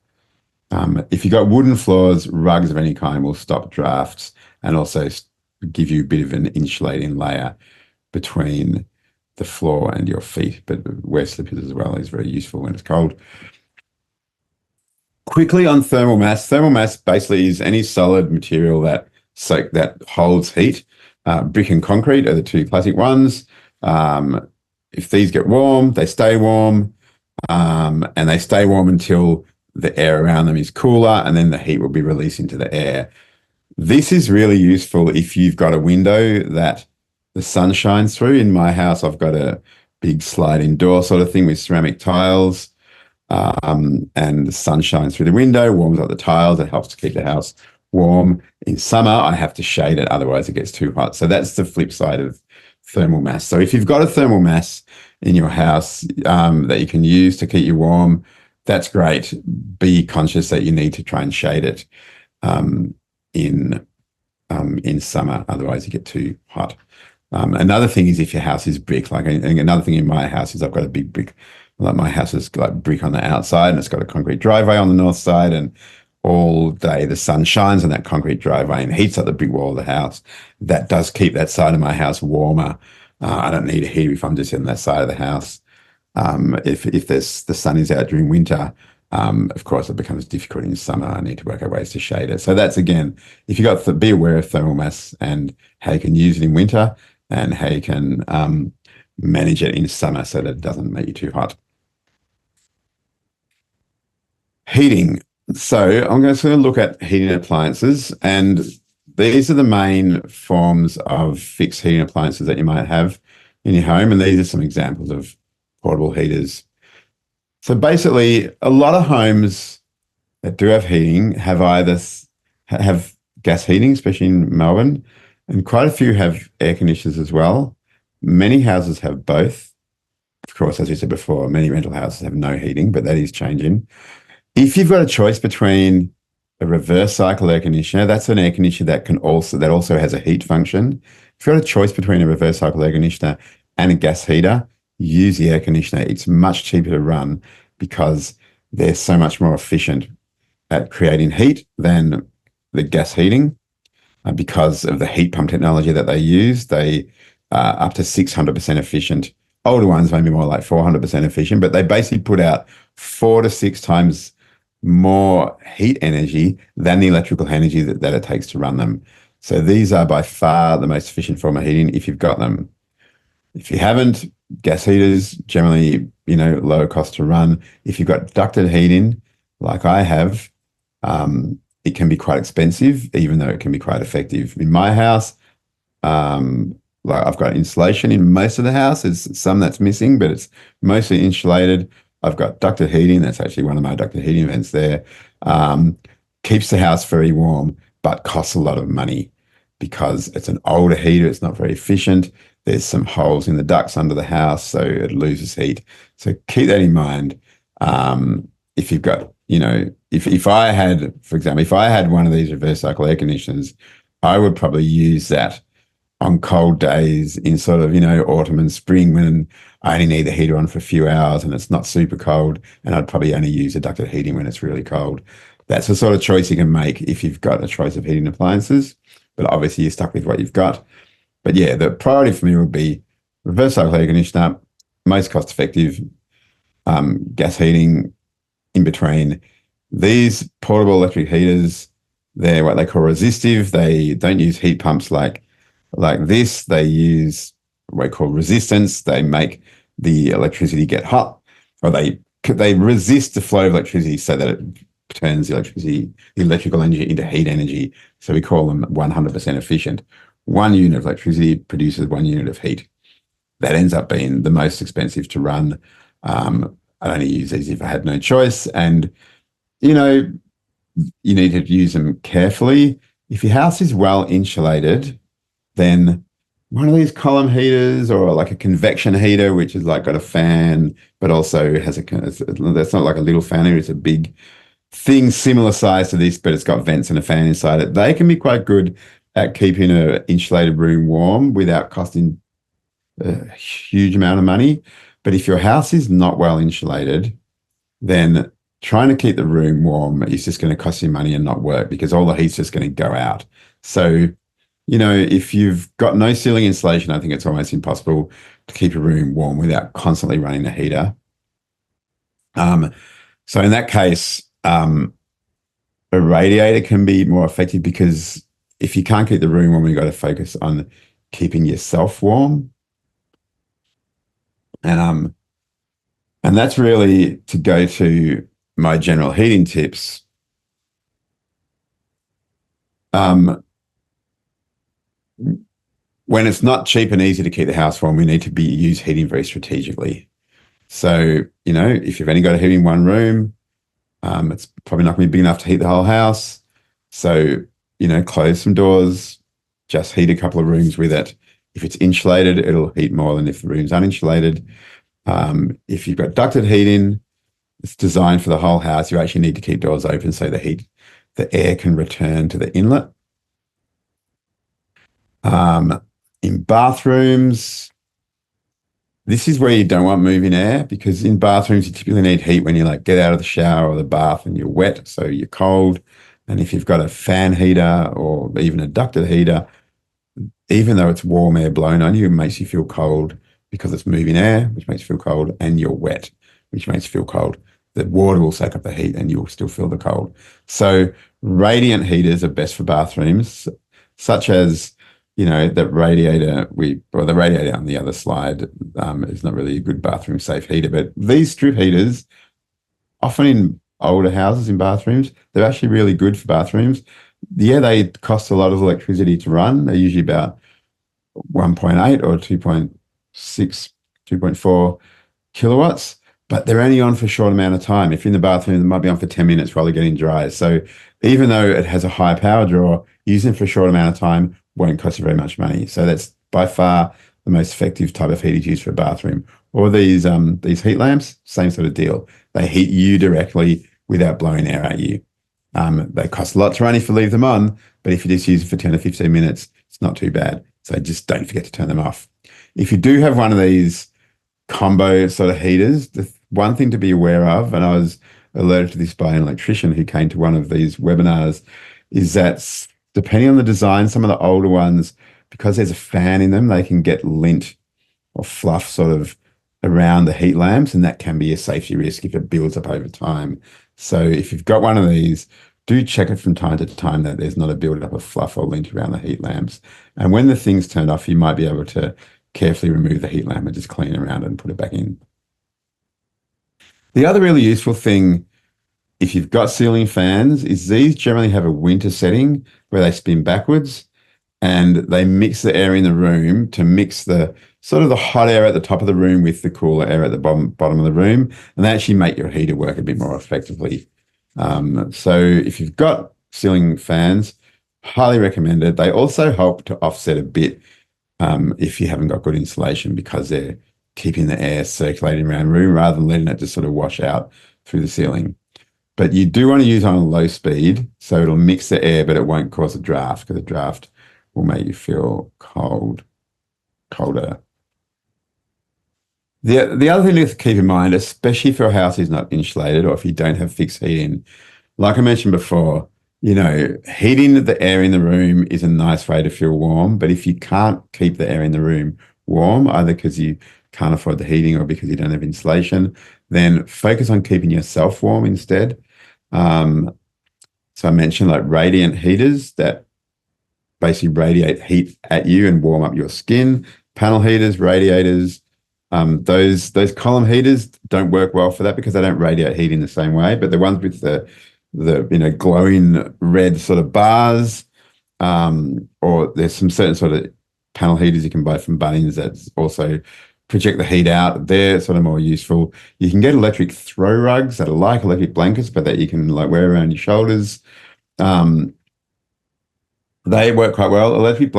If you've got wooden floors, rugs of any kind will stop drafts and also give you a bit of an insulating layer between the floor and your feet. But wear slippers as well is very useful when it's cold. Quickly on thermal mass. Thermal mass basically is any solid material that holds heat. Brick and concrete are the two classic ones. If these get warm, they stay warm, and they stay warm until the air around them is cooler, and then the heat will be released into the air. This is really useful if you've got a window that the sun shines through. In my house, I've got a big sliding door sort of thing with ceramic tiles. And the sun shines through the window, warms up the tiles. It helps to keep the house warm. In summer, I have to shade it, otherwise it gets too hot. So that's the flip side of thermal mass. So if you've got a thermal mass in your house that you can use to keep you warm, that's great. Be conscious that you need to try and shade it in summer, otherwise you get too hot. Another thing is if your house is brick, like another thing in my house is I've got a big brick, like my house is like brick on the outside and it's got a concrete driveway on the north side, and all day the sun shines on that concrete driveway and heats up the brick wall of the house. That does keep that side of my house warmer. I don't need a heater if I'm just in that side of the house. If the sun is out during winter, of course, it becomes difficult in summer. I need to work out ways to shade it. So that's, again, if you got to be aware of thermal mass and how you can use it in winter and how you can manage it in summer so that it doesn't make you too hot. Heating. So I'm going to look at heating appliances, and these are the main forms of fixed heating appliances that you might have in your home. And these are some examples of portable heaters. So basically, a lot of homes that do have heating have either have gas heating, especially in Melbourne, and quite a few have air conditioners as well. Many houses have both. Of course, as we said before, many rental houses have no heating, but that is changing. If you've got a choice between a reverse cycle air conditioner, that's an air conditioner that also has a heat function. If you've got a choice between a reverse cycle air conditioner and a gas heater, use the air conditioner. It's much cheaper to run because they're so much more efficient at creating heat than the gas heating. Because of the heat pump technology that they use, they are up to 600% efficient. Older ones maybe more like 400% efficient, but they basically put out 4 to 6 times more heat energy than the electrical energy that it takes to run them. So these are by far the most efficient form of heating if you've got them. If you haven't, gas heaters, generally, lower cost to run. If you've got ducted heating, like I have, it can be quite expensive, even though it can be quite effective. In my house, like I've got insulation in most of the house. There's some that's missing, but it's mostly insulated. I've got ducted heating. That's actually one of my ducted heating vents there. Keeps the house very warm, but costs a lot of money because it's an older heater. It's not very efficient. There's some holes in the ducts under the house, so it loses heat. So keep that in mind. If you've got, if I had, for example, if I had one of these reverse cycle air conditioners, I would probably use that on cold days in sort of, autumn and spring when I only need the heater on for a few hours and it's not super cold, and I'd probably only use a ducted heating when it's really cold. That's the sort of choice you can make if you've got a choice of heating appliances, but obviously you're stuck with what you've got. But yeah, the priority for me would be reverse cycle air conditioner, most cost effective, gas heating in between. These portable electric heaters, they're what they call resistive. They don't use heat pumps like this. They use what we call resistance. They make the electricity get hot, or they resist the flow of electricity so that it turns the electrical energy into heat energy. So we call them 100% efficient. 1 unit of electricity produces 1 unit of heat. That ends up being the most expensive to run. I'd only use these if I had no choice. And, you need to use them carefully. If your house is well insulated, then one of these column heaters or like a convection heater, which is like got a fan, but also has that's not like a little fan heater, it's a big thing similar size to this, but it's got vents and a fan inside it. They can be quite good at keeping an insulated room warm without costing a huge amount of money. But if your house is not well insulated, then trying to keep the room warm is just going to cost you money and not work because all the heat's just going to go out. So, if you've got no ceiling insulation, I think it's almost impossible to keep a room warm without constantly running a heater. So in that case, a radiator can be more effective because if you can't keep the room warm, you've got to focus on keeping yourself warm. And that's really to go to my general heating tips. when it's not cheap and easy to keep the house warm, we need to use heating very strategically. So, if you've only got a heating in one room, it's probably not going to be big enough to heat the whole house. So, close some doors, just heat a couple of rooms with it. If it's insulated, it'll heat more than if the room's uninsulated. If you've got ducted heating, it's designed for the whole house. You actually need to keep doors open so the air can return to the inlet. In bathrooms, this is where you don't want moving air, because in bathrooms, you typically need heat when you get out of the shower or the bath and you're wet, so you're cold. And if you've got a fan heater or even a ducted heater, even though it's warm air blown on you, it makes you feel cold because it's moving air, which makes you feel cold, and you're wet, which makes you feel cold. The water will soak up the heat and you'll still feel the cold. So radiant heaters are best for bathrooms, such as, that radiator, the radiator on the other slide is not really a good bathroom safe heater, but these strip heaters, often in older houses in bathrooms, they're actually really good for bathrooms. Yeah, they cost a lot of electricity to run. They're usually about 1.8 or 2.6, 2.4 kilowatts, but they're only on for a short amount of time. If you're in the bathroom, they might be on for 10 minutes while they're getting dry. So even though it has a high power draw, using it for a short amount of time won't cost you very much money. So that's by far the most effective type of heater to use for a bathroom. Or these heat lamps, same sort of deal. They heat you directly without blowing air at you. They cost a lot to run if you leave them on, but if you just use it for 10 or 15 minutes, it's not too bad. So just don't forget to turn them off. If you do have one of these combo sort of heaters, the one thing to be aware of, and I was alerted to this by an electrician who came to one of these webinars, is that depending on the design, some of the older ones, because there's a fan in them, they can get lint or fluff sort of around the heat lamps, and that can be a safety risk if it builds up over time. So if you've got one of these, do check it from time to time that there's not a build-up of fluff or lint around the heat lamps. And when the thing's turned off, you might be able to carefully remove the heat lamp and just clean it around and put it back in. The other really useful thing, if you've got ceiling fans, is these generally have a winter setting where they spin backwards and they mix the air in the room to mix the sort of the hot air at the top of the room with the cooler air at the bottom of the room, and they actually make your heater work a bit more effectively. So if you've got ceiling fans, highly recommended. They also help to offset a bit if you haven't got good insulation, because they're keeping the air circulating around the room rather than letting it just sort of wash out through the ceiling. But you do want to use on a low speed, so it'll mix the air, but it won't cause a draft, because a draft will make you feel colder. The other thing to keep in mind, especially if your house is not insulated or if you don't have fixed heating, like I mentioned before, heating the air in the room is a nice way to feel warm. But if you can't keep the air in the room warm, either because you can't afford the heating or because you don't have insulation, then focus on keeping yourself warm instead. So I mentioned radiant heaters that basically radiate heat at you and warm up your skin. Panel heaters, radiators, those column heaters don't work well for that because they don't radiate heat in the same way. But the ones with the glowing red sort of bars, or there's some certain sort of panel heaters you can buy from Bunnings that also project the heat out. They're sort of more useful. You can get electric throw rugs that are like electric blankets, but that you can wear around your shoulders. They work quite well. Electric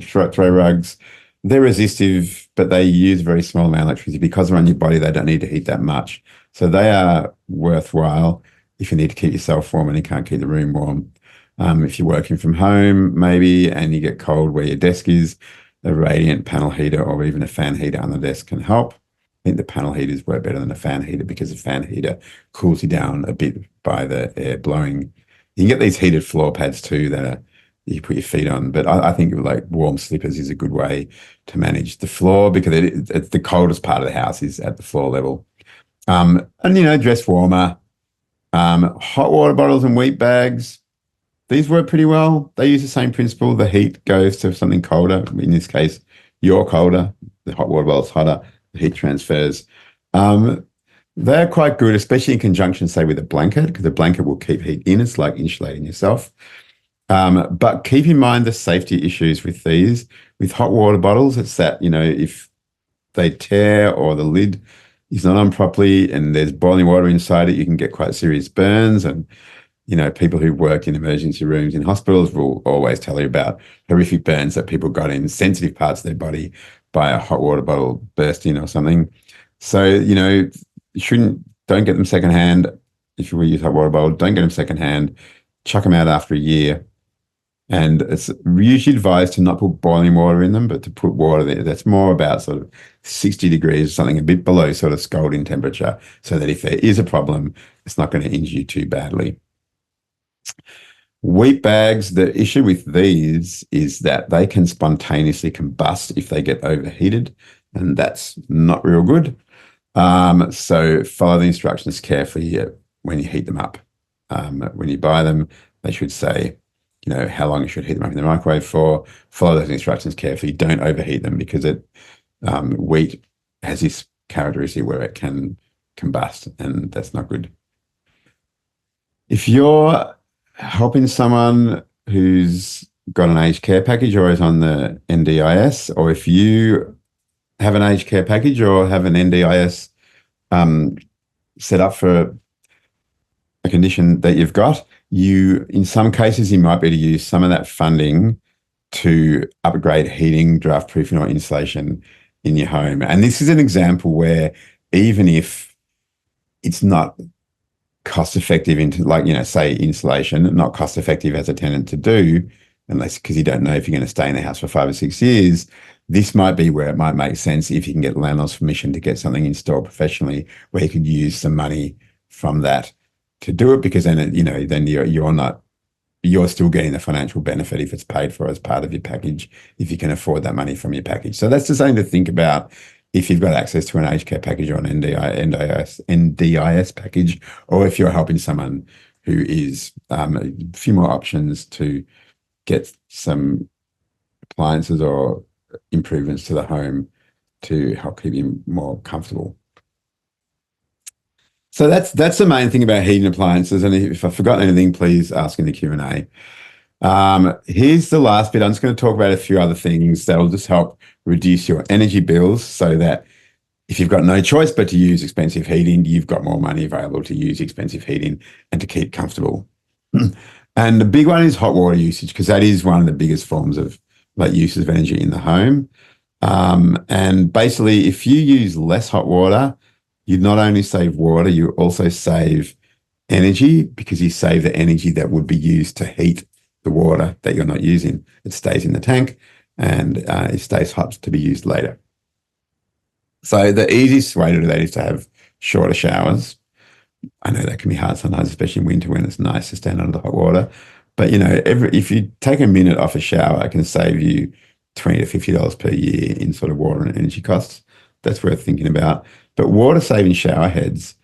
throw rugs, they're resistive, but they use a very small amount of electricity. Because they're on your body, they don't need to heat that much. So they are worthwhile if you need to keep yourself warm and you can't keep the room warm. If you're working from home, maybe, and you get cold where your desk is, a radiant panel heater or even a fan heater on the desk can help. I think the panel heaters work better than a fan heater because the fan heater cools you down a bit by the air blowing. You can get these heated floor pads too that you put your feet on, but I think warm slippers is a good way to manage the floor, because it's the coldest part of the house is at the floor level. And dress warmer. Hot water bottles and wheat bags, these work pretty well. They use the same principle. The heat goes to something colder. In this case, you're colder. The hot water bottle's hotter. The heat transfers. They're quite good, especially in conjunction, say, with a blanket, because a blanket will keep heat in. It's like insulating yourself. But keep in mind the safety issues with these. With hot water bottles, it's that, if they tear or the lid is not on properly and there's boiling water inside it, you can get quite serious burns. And, people who work in emergency rooms in hospitals will always tell you about horrific burns that people got in sensitive parts of their body by a hot water bottle bursting or something. So, you don't get them secondhand. If you will use hot water bottle, don't get them secondhand. Chuck them out after a year. And it's usually advised to not put boiling water in them, but to put water there that's more about sort of 60 degrees, something a bit below sort of scalding temperature, so that if there is a problem, it's not going to injure you too badly. Wheat bags, the issue with these is that they can spontaneously combust if they get overheated, and that's not real good. So follow the instructions carefully when you heat them up. When you buy them, they should say, how long you should heat them up in the microwave for. Follow those instructions carefully. Don't overheat them, because wheat has this characteristic where it can combust, and that's not good. If you're helping someone who's got an aged care package or is on the NDIS, or if you have an aged care package or have an NDIS set up for a condition that you've got, in some cases, you might be able to use some of that funding to upgrade heating, draft proofing, or insulation in your home. And this is an example where even if it's not cost effective say insulation, not cost effective as a tenant to do, unless because you don't know if you're going to stay in the house for 5 or 6 years, this might be where it might make sense if you can get the landlord's permission to get something installed professionally, where you could use some money from that to do it, because then you're still getting the financial benefit if it's paid for as part of your package, if you can afford that money from your package. So that's just something to think about if you've got access to an aged care package or an NDIS package, or if you're helping someone who is a few more options to get some appliances or improvements to the home to help keep you more comfortable. So that's the main thing about heating appliances. And if I've forgotten anything, please ask in the Q&A. Here's the last bit. I'm just going to talk about a few other things that will just help reduce your energy bills, so that if you've got no choice but to use expensive heating, you've got more money available to use expensive heating and to keep comfortable. And the big one is hot water usage, because that is one of the biggest forms of uses of energy in the home. And basically, if you use less hot water, you not only save water, you also save energy, because you save the energy that would be used to heat the water that you're not using. It stays in the tank and it stays hot to be used later. So the easiest way to do that is to have shorter showers. I know that can be hard sometimes, especially in winter when it's nice to stand under the hot water. But, if you take a minute off a shower, it can save you $20 to $50 per year in sort of water and energy costs. That's worth thinking about. But water-saving shower heads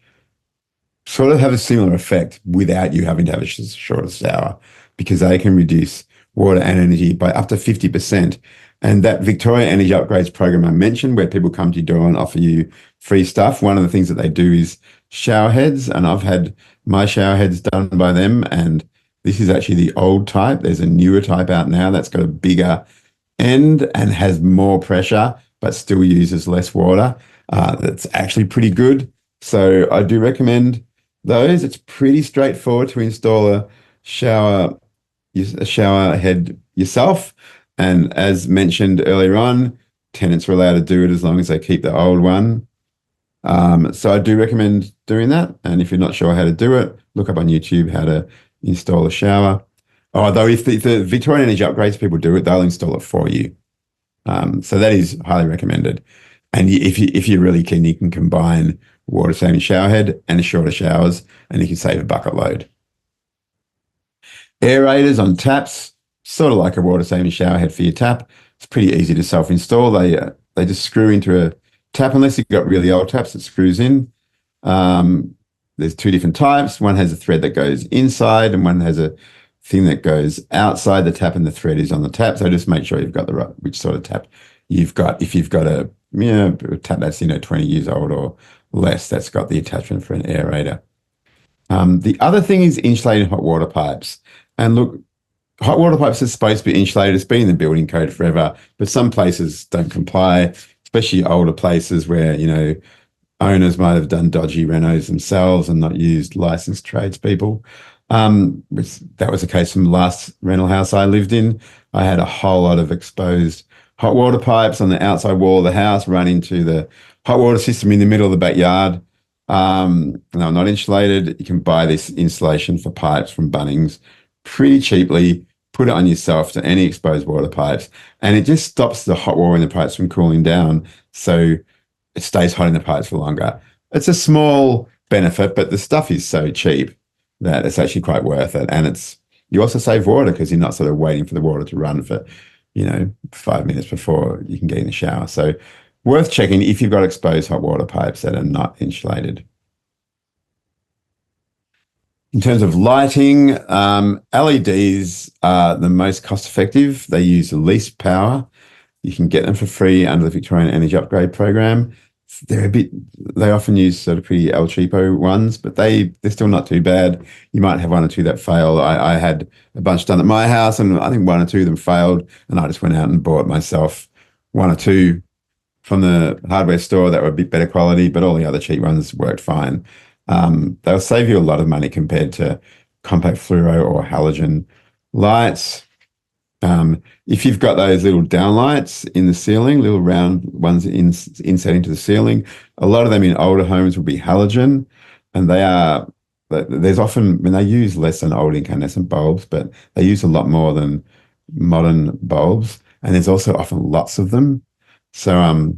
sort of have a similar effect without you having to have a shorter shower, because they can reduce water and energy by up to 50%. And that Victoria Energy Upgrades program I mentioned, where people come to your door and offer you free stuff, one of the things that they do is shower heads. And I've had my shower heads done by them. And this is actually the old type. There's a newer type out now that's got a bigger end and has more pressure, but still uses less water. That's actually pretty good. So I do recommend those. It's pretty straightforward to install a shower head yourself. And as mentioned earlier on, tenants are allowed to do it as long as they keep the old one. So I do recommend doing that. And if you're not sure how to do it, look up on YouTube how to install a shower. Although if the Victorian Energy Upgrades people do it, they'll install it for you. So that is highly recommended. And if you're really keen, you can combine water-saving shower head and shorter showers, and you can save a bucket load. Aerators on taps, sort of like a water-saving shower head for your tap. It's pretty easy to self-install. They just screw into a tap, unless you've got really old taps that screws in. There's two different types. One has a thread that goes inside, and one has a thing that goes outside the tap, and the thread is on the tap. So just make sure you've got which sort of tap you've got. If you've got a tap that's 20 years old or less, that's got the attachment for an aerator. The other thing is insulated hot water pipes. And look, hot water pipes are supposed to be insulated. It's been in the building code forever, but some places don't comply, especially older places where, owners might have done dodgy renos themselves and not used licensed tradespeople. That was the case from the last rental house I lived in. I had a whole lot of exposed hot water pipes on the outside wall of the house run into the hot water system in the middle of the backyard. And they're not insulated. You can buy this insulation for pipes from Bunnings pretty cheaply, put it on yourself to any exposed water pipes, and it just stops the hot water in the pipes from cooling down. So it stays hot in the pipes for longer. It's a small benefit, but the stuff is so cheap that it's actually quite worth it. And you also save water because you're not sort of waiting for the water to run for, 5 minutes before you can get in the shower. So worth checking if you've got exposed hot water pipes that are not insulated. In terms of lighting, LEDs are the most cost effective. They use the least power. You can get them for free under the Victorian Energy Upgrade Program. They often use sort of pretty El Cheapo ones, but they're still not too bad. You might have one or two that fail. I had a bunch done at my house, and I think one or two of them failed, and I just went out and bought myself one or two from the hardware store that were a bit better quality, but all the other cheap ones worked fine. They'll save you a lot of money compared to compact fluoro or halogen lights. If you've got those little downlights in the ceiling, little round ones inset into the ceiling, a lot of them in older homes will be halogen, and there's often, they use less than old incandescent bulbs, but they use a lot more than modern bulbs, and there's also often lots of them. So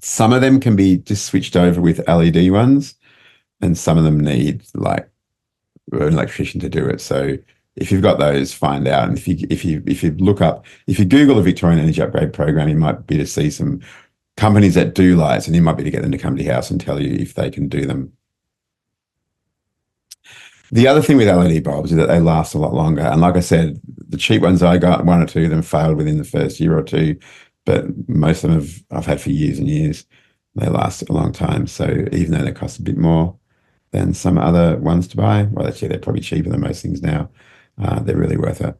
some of them can be just switched over with LED ones, and some of them need like an electrician to do it. So if you've got those, find out. And if you Google the Victorian Energy Upgrade Program, you might be to see some companies that do lights, and you might be to get them to come to your house and tell you if they can do them. The other thing with LED bulbs is that they last a lot longer. And like I said, the cheap ones I got, one or two of them failed within the first year or two, but most of them I've had for years and years. They last a long time. So even though they cost a bit more than some other ones to buy, well, actually they're probably cheaper than most things now. They're really worth it.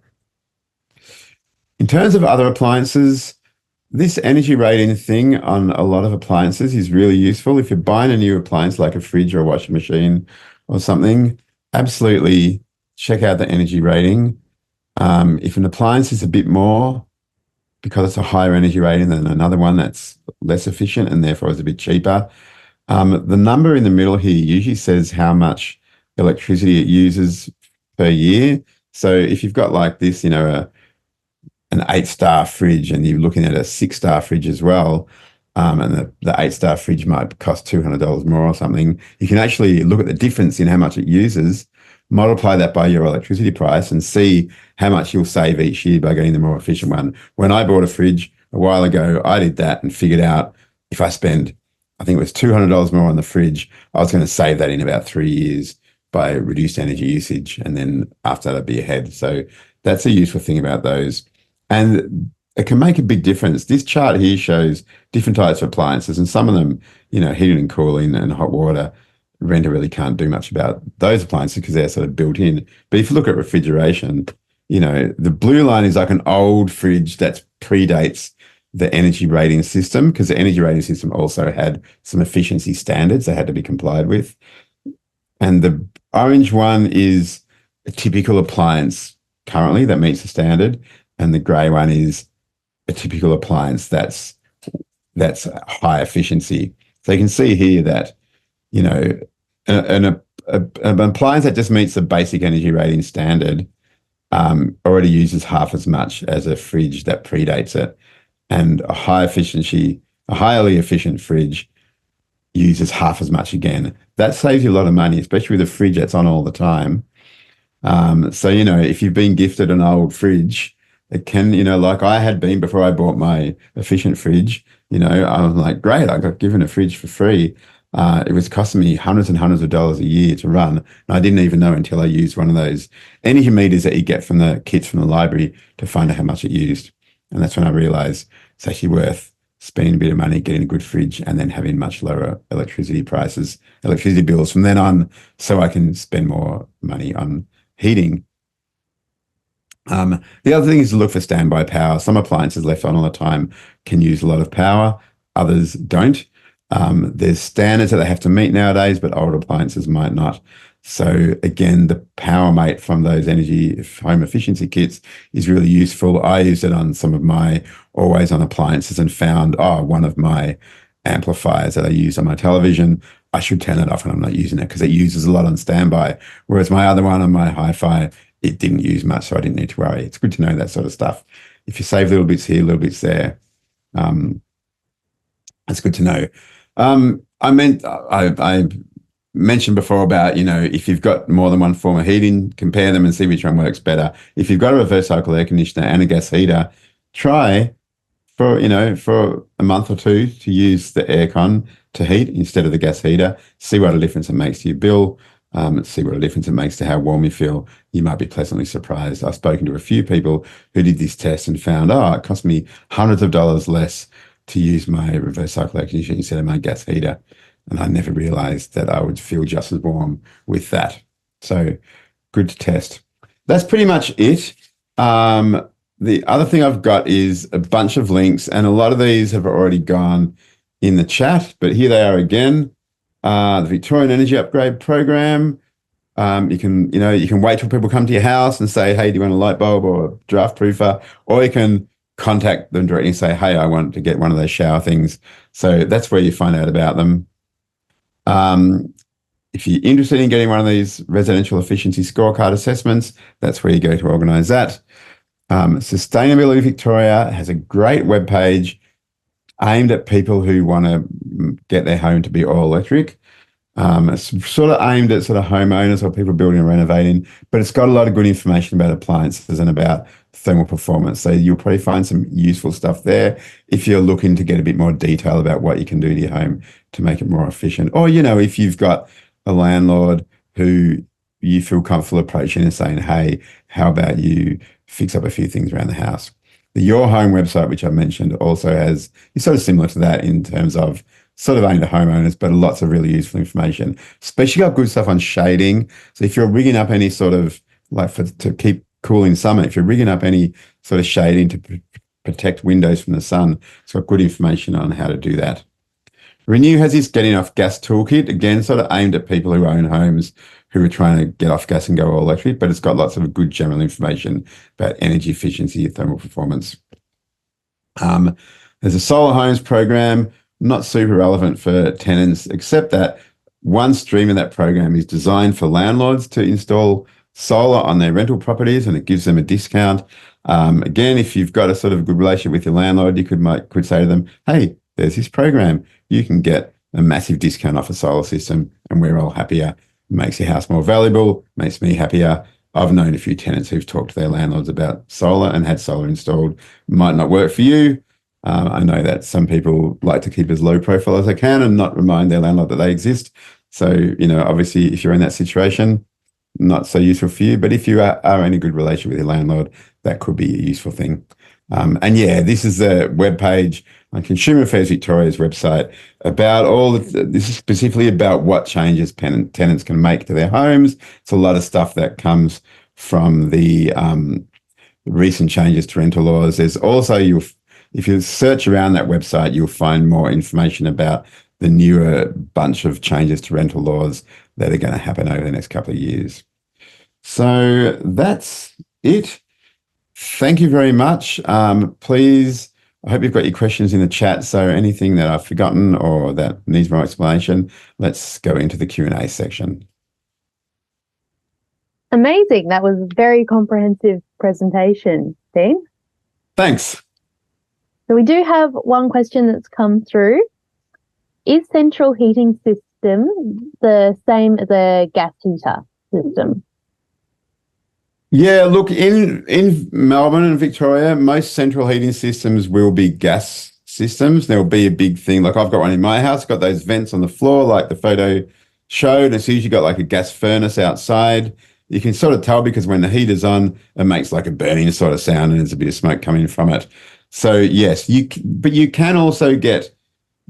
In terms of other appliances, this energy rating thing on a lot of appliances is really useful. If you're buying a new appliance like a fridge or a washing machine or something, absolutely check out the energy rating. If an appliance is a bit more, because it's a higher energy rating than another one that's less efficient and therefore is a bit cheaper, the number in the middle here usually says how much electricity it uses per year. So if you've got like this, an 8-star fridge and you're looking at a 6-star fridge as well, and the 8-star fridge might cost $200 more or something, you can actually look at the difference in how much it uses, multiply that by your electricity price and see how much you'll save each year by getting the more efficient one. When I bought a fridge a while ago, I did that and figured out if I spend, I think it was $200 more on the fridge, I was going to save that in about 3 years by reduced energy usage, and then after that I'd be ahead. So that's a useful thing about those. And it can make a big difference. This chart here shows different types of appliances, and some of them, heating and cooling and hot water, renter really can't do much about those appliances because they're sort of built in. But if you look at refrigeration, the blue line is like an old fridge that predates the energy rating system, because the energy rating system also had some efficiency standards that had to be complied with. And the orange one is a typical appliance currently that meets the standard, and the grey one is a typical appliance that's high efficiency. So you can see here that, an appliance that just meets the basic energy rating standard already uses half as much as a fridge that predates it, and a highly efficient fridge uses half as much again. That saves you a lot of money, especially with a fridge that's on all the time. So, if you've been gifted an old fridge, it can, like I had been before I bought my efficient fridge, I was like, great, I got given a fridge for free. It was costing me hundreds and hundreds of dollars a year to run. And I didn't even know until I used one of those energy meters that you get from the kits from the library to find out how much it used. And that's when I realized it's actually worth spending a bit of money, getting a good fridge, and then having much lower electricity bills from then on, so I can spend more money on heating. The other thing is to look for standby power. Some appliances left on all the time can use a lot of power, others don't. There's standards that they have to meet nowadays, but old appliances might not. So again, the power mate from those energy home efficiency kits is really useful. I used it on some of my always on appliances and found, one of my amplifiers that I use on my television, I should turn it off when I'm not using it because it uses a lot on standby. Whereas my other one on my hi-fi, it didn't use much, so I didn't need to worry. It's good to know that sort of stuff. If you save little bits here, little bits there, it's good to know. I mentioned before about, if you've got more than one form of heating, compare them and see which one works better. If you've got a reverse cycle air conditioner and a gas heater, try for a month or two to use the aircon to heat instead of the gas heater. See what a difference it makes to your bill. See what a difference it makes to how warm you feel. You might be pleasantly surprised. I've spoken to a few people who did this test and found, it cost me hundreds of dollars less to use my reverse cycle air conditioner instead of my gas heater. And I never realized that I would feel just as warm with that. So good to test. That's pretty much it. The other thing I've got is a bunch of links, and a lot of these have already gone in the chat, but here they are again. The Victorian Energy Upgrade Program. You can wait till people come to your house and say, hey, do you want a light bulb or a draft proofer? Or you can contact them directly and say, hey, I want to get one of those shower things. So that's where you find out about them. If you're interested in getting one of these residential efficiency scorecard assessments, that's where you go to organise that. Sustainability Victoria has a great webpage aimed at people who want to get their home to be all electric. It's sort of aimed at sort of homeowners or people building and renovating, but it's got a lot of good information about appliances and about thermal performance. So you'll probably find some useful stuff there if you're looking to get a bit more detail about what you can do to your home to make it more efficient. Or, if you've got a landlord who you feel comfortable approaching and saying, hey, how about you fix up a few things around the house? The Your Home website, which I mentioned, also is sort of similar to that in terms of sort of aimed at homeowners, but lots of really useful information. Especially got good stuff on shading. So if you're rigging up any sort of, to keep cool in summer, if you're rigging up any sort of shading to protect windows from the sun, it's got good information on how to do that. Renew has this getting off gas toolkit, again, sort of aimed at people who own homes who are trying to get off gas and go all electric, but it's got lots of good general information about energy efficiency and thermal performance. There's a solar homes program, not super relevant for tenants, except that one stream of that program is designed for landlords to install solar on their rental properties, and it gives them a discount. Again, if you've got a sort of good relationship with your landlord, you could say to them, hey, there's this program. You can get a massive discount off a solar system and we're all happier. It makes your house more valuable, makes me happier. I've known a few tenants who've talked to their landlords about solar and had solar installed. Might not work for you. I know that some people like to keep as low profile as they can and not remind their landlord that they exist. So, obviously, if you're in that situation, not so useful for you. But if you are in a good relationship with your landlord, that could be a useful thing. This is the webpage on Consumer Affairs Victoria's website about this is specifically about what changes tenants can make to their homes. It's a lot of stuff that comes from the recent changes to rental laws. There's also, if you search around that website, you'll find more information about the newer bunch of changes to rental laws that are going to happen over the next couple of years. So that's it. Thank you very much. Please, I hope you've got your questions in the chat. So anything that I've forgotten or that needs more explanation, let's go into the Q&A section. Amazing. That was a very comprehensive presentation, Dean. Thanks. So we do have one question that's come through. Is central heating system the same as a gas heater system? Yeah, look, in Melbourne and Victoria, most central heating systems will be gas systems. There'll be a big thing. Like I've got one in my house, got those vents on the floor like the photo showed. It's usually got like a gas furnace outside. You can sort of tell because when the heater's on, it makes like a burning sort of sound and there's a bit of smoke coming from it. So yes, but you can also get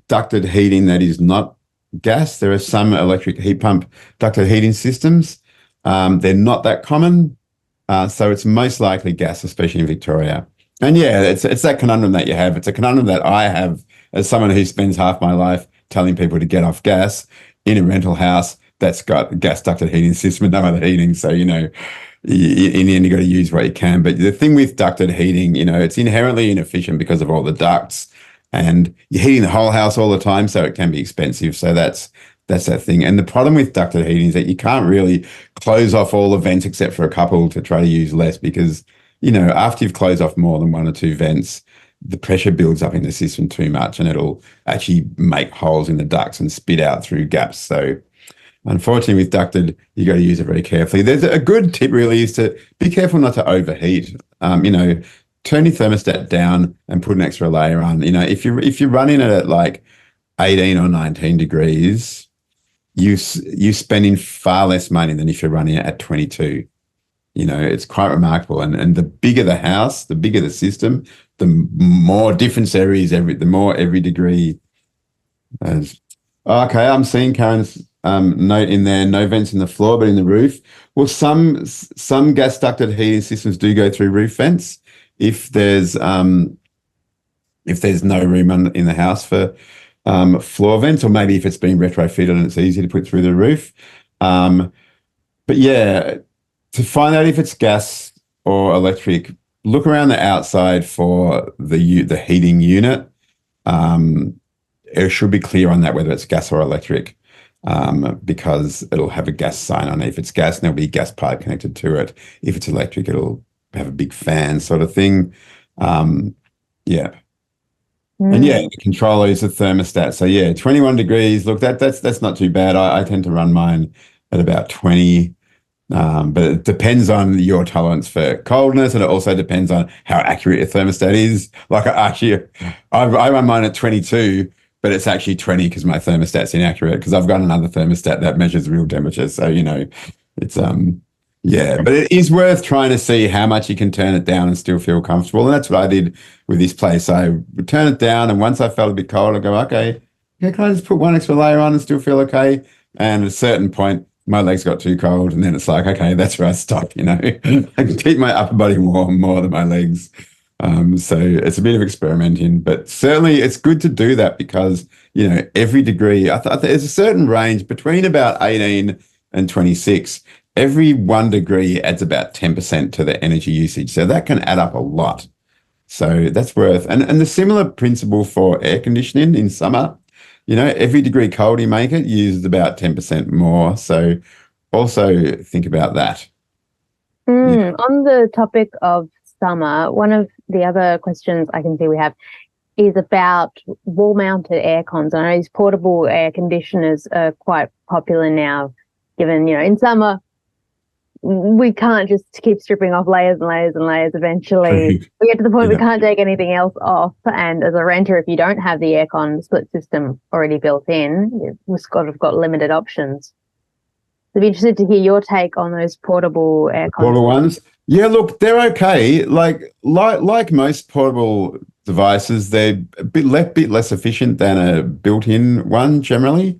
ducted heating that is not gas. There are some electric heat pump ducted heating systems. They're not that common. So it's most likely gas, especially in Victoria. And yeah, it's that conundrum that you have. It's a conundrum that I have as someone who spends half my life telling people to get off gas in a rental house that's got a gas ducted heating system and no other heating. So, in the end, you got to use what you can. But the thing with ducted heating, it's inherently inefficient because of all the ducts, and you're heating the whole house all the time, so it can be expensive. So that's that thing. And the problem with ducted heating is that you can't really close off all the vents except for a couple to try to use less because, after you've closed off more than one or two vents, the pressure builds up in the system too much and it'll actually make holes in the ducts and spit out through gaps. So unfortunately with ducted, you got to use it very carefully. There's a good tip really is to be careful not to overheat. Turn your thermostat down and put an extra layer on. If you're running it at like 18 or 19 degrees, you're spending far less money than if you're running it at 22. It's quite remarkable. And the bigger the house, the bigger the system, the more difference there is, the more every degree. Okay, I'm seeing Karen's note in there, no vents in the floor, but in the roof. Well, some gas ducted heating systems do go through roof vents if there's no room in the house for floor vents, or maybe if it's been retrofitted and it's easy to put through the roof. But yeah, to find out if it's gas or electric, look around the outside for the heating unit. It should be clear on that whether it's gas or electric, because it'll have a gas sign on it. If it's gas, there'll be a gas pipe connected to it. If it's electric, it'll have a big fan sort of thing. Yeah. And yeah, the controller is a thermostat. So yeah, 21 degrees. Look, that's not too bad. I tend to run mine at about 20. But it depends on your tolerance for coldness, and it also depends on how accurate your thermostat is. Like I run mine at 22, but it's actually 20 because my thermostat's inaccurate because I've got another thermostat that measures real temperature. So, it's yeah, but it is worth trying to see how much you can turn it down and still feel comfortable. And that's what I did with this place. I would turn it down, and once I felt a bit cold, I'd go, okay, can I just put one extra layer on and still feel okay? And at a certain point, my legs got too cold, and then it's like, okay, that's where I stop, I can keep my upper body warm more than my legs. So it's a bit of experimenting, but certainly it's good to do that because, every degree, there's a certain range between about 18 and 26. Every 1 degree adds about 10% to the energy usage. So that can add up a lot. So that's worth, and the similar principle for air conditioning in summer. Every degree colder you make it, uses about 10% more. So also think about that. On the topic of summer, one of the other questions I can see we have is about wall-mounted air cons. I know these portable air conditioners are quite popular now, given, in summer, we can't just keep stripping off layers and layers and layers. Eventually, we get to the point we can't take anything else off. And as a renter, if you don't have the aircon split system already built in, you've got limited options. So I'd be interested to hear your take on those portable aircon. Portable ones? Yeah, look, they're okay. Like most portable devices, they're a bit less efficient than a built-in one generally.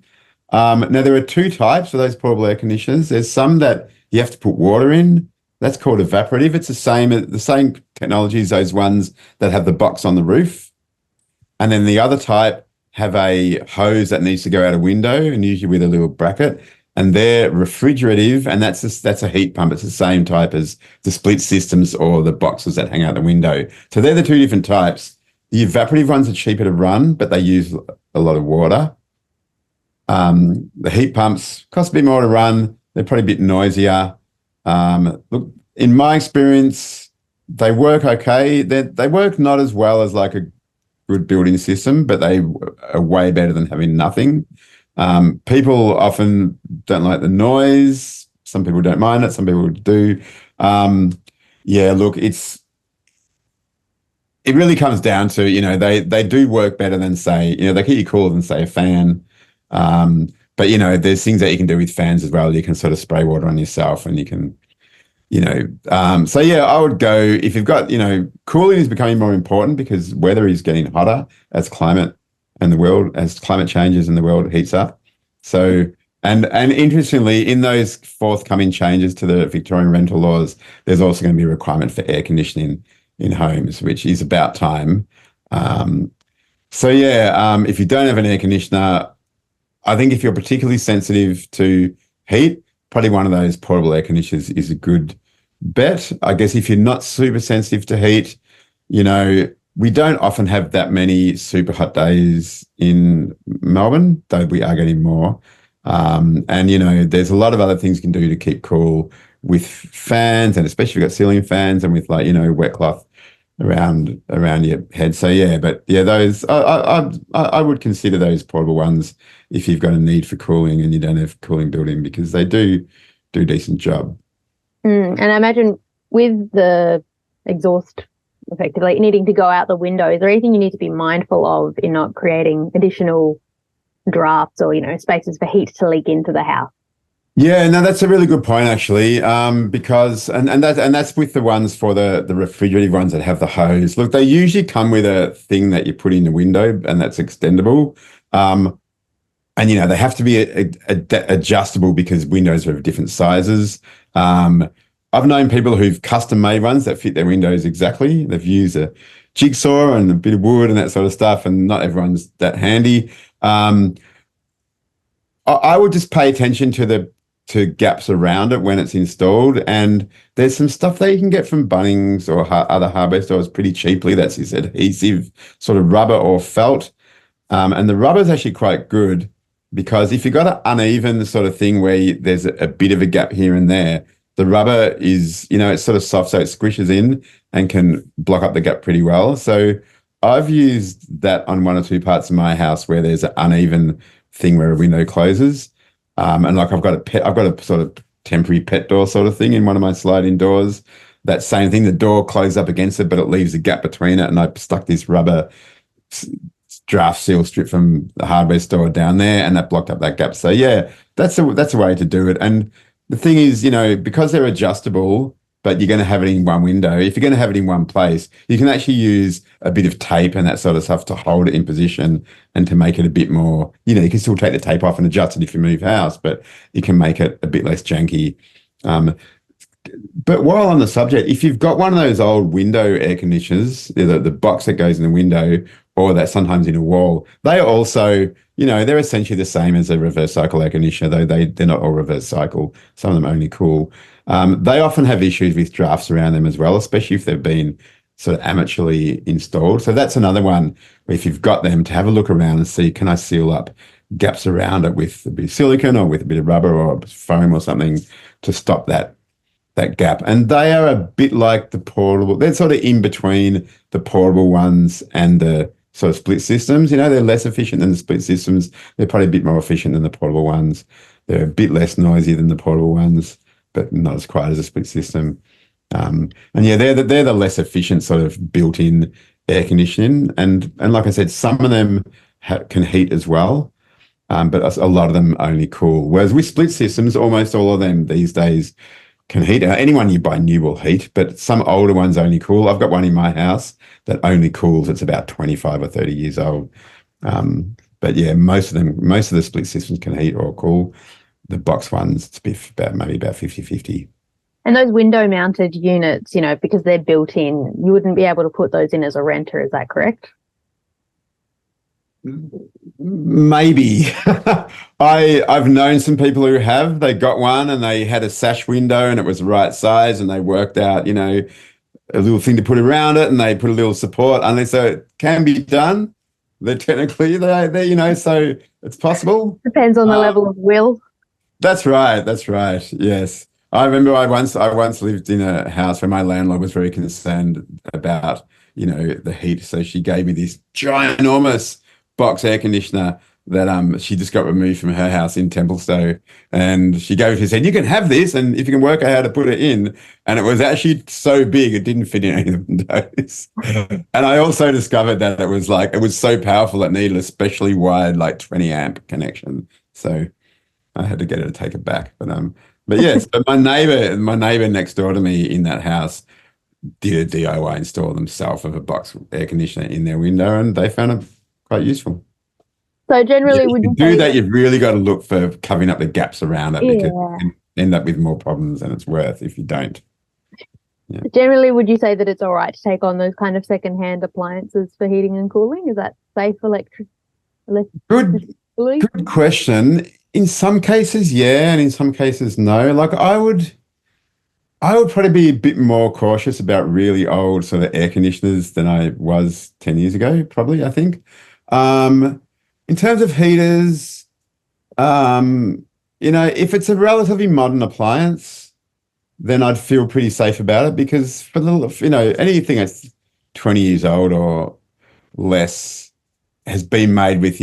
Now, there are two types of those portable air conditioners. There's some that you have to put water in. That's called evaporative. It's the same technology as those ones that have the box on the roof. And then the other type have a hose that needs to go out a window, and usually with a little bracket. And they're refrigerative, and that's a heat pump. It's the same type as the split systems or the boxes that hang out the window. So they're the two different types. The evaporative ones are cheaper to run, but they use a lot of water. The heat pumps cost a bit more to run. They're probably a bit noisier. Look, in my experience, they work okay. They work not as well as like a good building system, but they are way better than having nothing. People often don't like the noise. Some people don't mind it. Some people do. Yeah, look, it really comes down to, they do work better than say, they keep you cooler than say a fan. But, there's things that you can do with fans as well. You can sort of spray water on yourself, and you can, so yeah, I would go if you've got, cooling is becoming more important because weather is getting hotter as climate changes and the world heats up. So And interestingly, in those forthcoming changes to the Victorian rental laws, there's also going to be a requirement for air conditioning in homes, which is about time. So yeah, if you don't have an air conditioner, I think if you're particularly sensitive to heat, probably one of those portable air conditioners is a good bet. I guess if you're not super sensitive to heat, we don't often have that many super hot days in Melbourne, though we are getting more. And there's a lot of other things you can do to keep cool with fans, and especially if you've got ceiling fans and with wet cloth around your head. So yeah, but yeah, those I would consider those portable ones if you've got a need for cooling and you don't have cooling built in, because they do a decent job. And I imagine with the exhaust effectively needing to go out the window, is there anything you need to be mindful of in not creating additional drafts or spaces for heat to leak into the house? Yeah, no, that's a really good point actually. Because that's with the ones for the refrigerative ones that have the hose. Look, they usually come with a thing that you put in the window and that's extendable. And they have to be adjustable because windows are of different sizes. I've known people who've custom made ones that fit their windows exactly. They've used a jigsaw and a bit of wood and that sort of stuff, and not everyone's that handy. I would just pay attention to gaps around it when it's installed. And there's some stuff that you can get from Bunnings or other hardware stores pretty cheaply. That's this adhesive sort of rubber or felt. And the rubber is actually quite good, because if you've got an uneven sort of thing where there's a bit of a gap here and there, the rubber is, it's sort of soft, so it squishes in and can block up the gap pretty well. So I've used that on one or two parts of my house where there's an uneven thing where a window closes. And like I've got a sort of temporary pet door sort of thing in one of my sliding doors. That same thing, the door closes up against it, but it leaves a gap between it. And I stuck this rubber draft seal strip from the hardware store down there, and that blocked up that gap. So yeah, that's a way to do it. And the thing is, because they're adjustable, but you're going to have it in one window, if you're going to have it in one place, you can actually use a bit of tape and that sort of stuff to hold it in position and to make it a bit more, you can still take the tape off and adjust it if you move house, but you can make it a bit less janky. But while on the subject, if you've got one of those old window air conditioners, the box that goes in the window, or that's sometimes in a wall, they are also, they're essentially the same as a reverse cycle air conditioner, though they're not all reverse cycle. Some of them only cool. They often have issues with drafts around them as well, especially if they've been sort of amateurly installed. So that's another one where if you've got them, to have a look around and see, can I seal up gaps around it with a bit of silicone or with a bit of rubber or foam or something to stop that gap. And they are a bit like the portable. They're sort of in between the portable ones and the sort of split systems. They're less efficient than the split systems. They're probably a bit more efficient than the portable ones. They're a bit less noisy than the portable ones, but not as quiet as a split system. And yeah, they're the less efficient sort of built-in air conditioning. And like I said, some of them can heat as well, but a lot of them only cool. Whereas with split systems, almost all of them these days can heat. Anyone you buy new will heat, but some older ones only cool. I've got one in my house that only cools. It's about 25 or 30 years old. But yeah, most of the split systems can heat or cool. The box ones, it's maybe about 50-50. And those window mounted units, because they're built in, you wouldn't be able to put those in as a renter. Is that correct? Maybe. I've known some people who have. They got one and they had a sash window and it was the right size, and they worked out, a little thing to put around it, and they put a little support. And so it can be done. They're technically there, so it's possible. Depends on the level of will. That's right. Yes. I remember I once lived in a house where my landlord was very concerned about, the heat. So she gave me this ginormous box air conditioner that she just got removed from her house in Templestowe, and she said, you can have this, and if you can work out how to put it in. And it was actually so big it didn't fit in any of the windows. And I also discovered that it was so powerful it needed a specially wide 20 amp connection. So I had to get her to take it back. But yes, but my neighbor next door to me in that house did a DIY install themselves of a box air conditioner in their window, and they found it quite useful. So generally, If would you you do say that, that? you've really got to look for covering up the gaps around it because you Yeah. can end up with more problems than it's worth if you don't. Yeah. Generally, would you say that it's all right to take on those kind of second-hand appliances for heating and cooling? Is that safe Good, electrically? good question. In some cases, yeah, and in some cases, no. Like I would probably be a bit more cautious about really old sort of air conditioners than I was 10 years ago, probably, I think. In terms of heaters, if it's a relatively modern appliance, then I'd feel pretty safe about it because for anything that's 20 years old or less has been made with,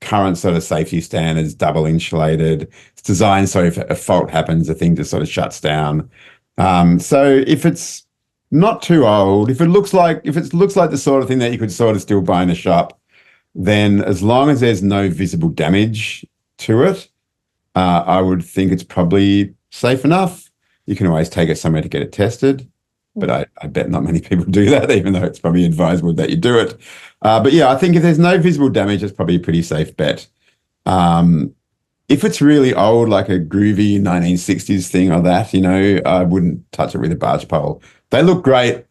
current sort of safety standards, double insulated. It's designed so if a fault happens, the thing just sort of shuts down. So if it's not too old, if it looks like the sort of thing that you could sort of still buy in a shop, then as long as there's no visible damage to it, I would think it's probably safe enough. You can always take it somewhere to get it tested, but I bet not many people do that, even though it's probably advisable that you do it. But yeah, I think if there's no visible damage, it's probably a pretty safe bet. If it's really old, like a groovy 1960s thing or that, I wouldn't touch it with a barge pole. They look great,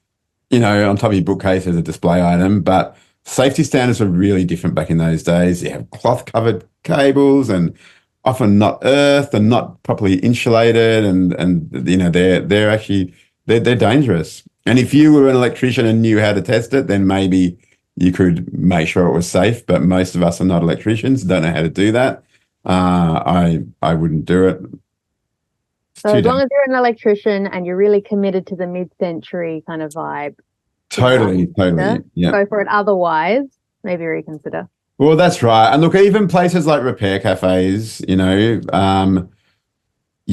on top of your bookcase as a display item, but safety standards were really different back in those days. You have cloth-covered cables and often not earthed and not properly insulated, and they're dangerous. And if you were an electrician and knew how to test it, then maybe you could make sure it was safe. But most of us are not electricians, don't know how to do that. I wouldn't do it. So as long as you're an electrician and you're really committed to the mid-century kind of vibe, totally, yeah. Go for it. Otherwise, maybe reconsider. Well, that's right. And look, even places like repair cafes, you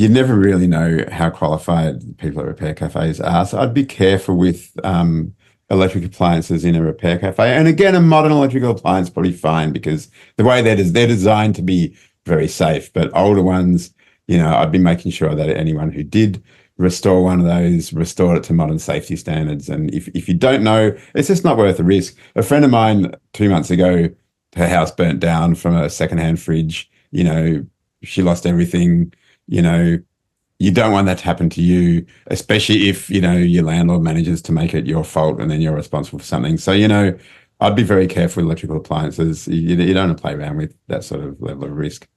never really know how qualified people at repair cafes are. So I'd be careful with electric appliances in a repair cafe. And again, a modern electrical appliance is probably fine because the way they're designed to be very safe. But older ones, I'd be making sure that anyone who did restore one of those restored it to modern safety standards. And if you don't know, it's just not worth the risk. A friend of mine 2 months ago, her house burnt down from a secondhand fridge. She lost everything. You don't want that to happen to you, especially if, your landlord manages to make it your fault and then you're responsible for something. So, I'd be very careful with electrical appliances. You don't want to play around with that sort of level of risk.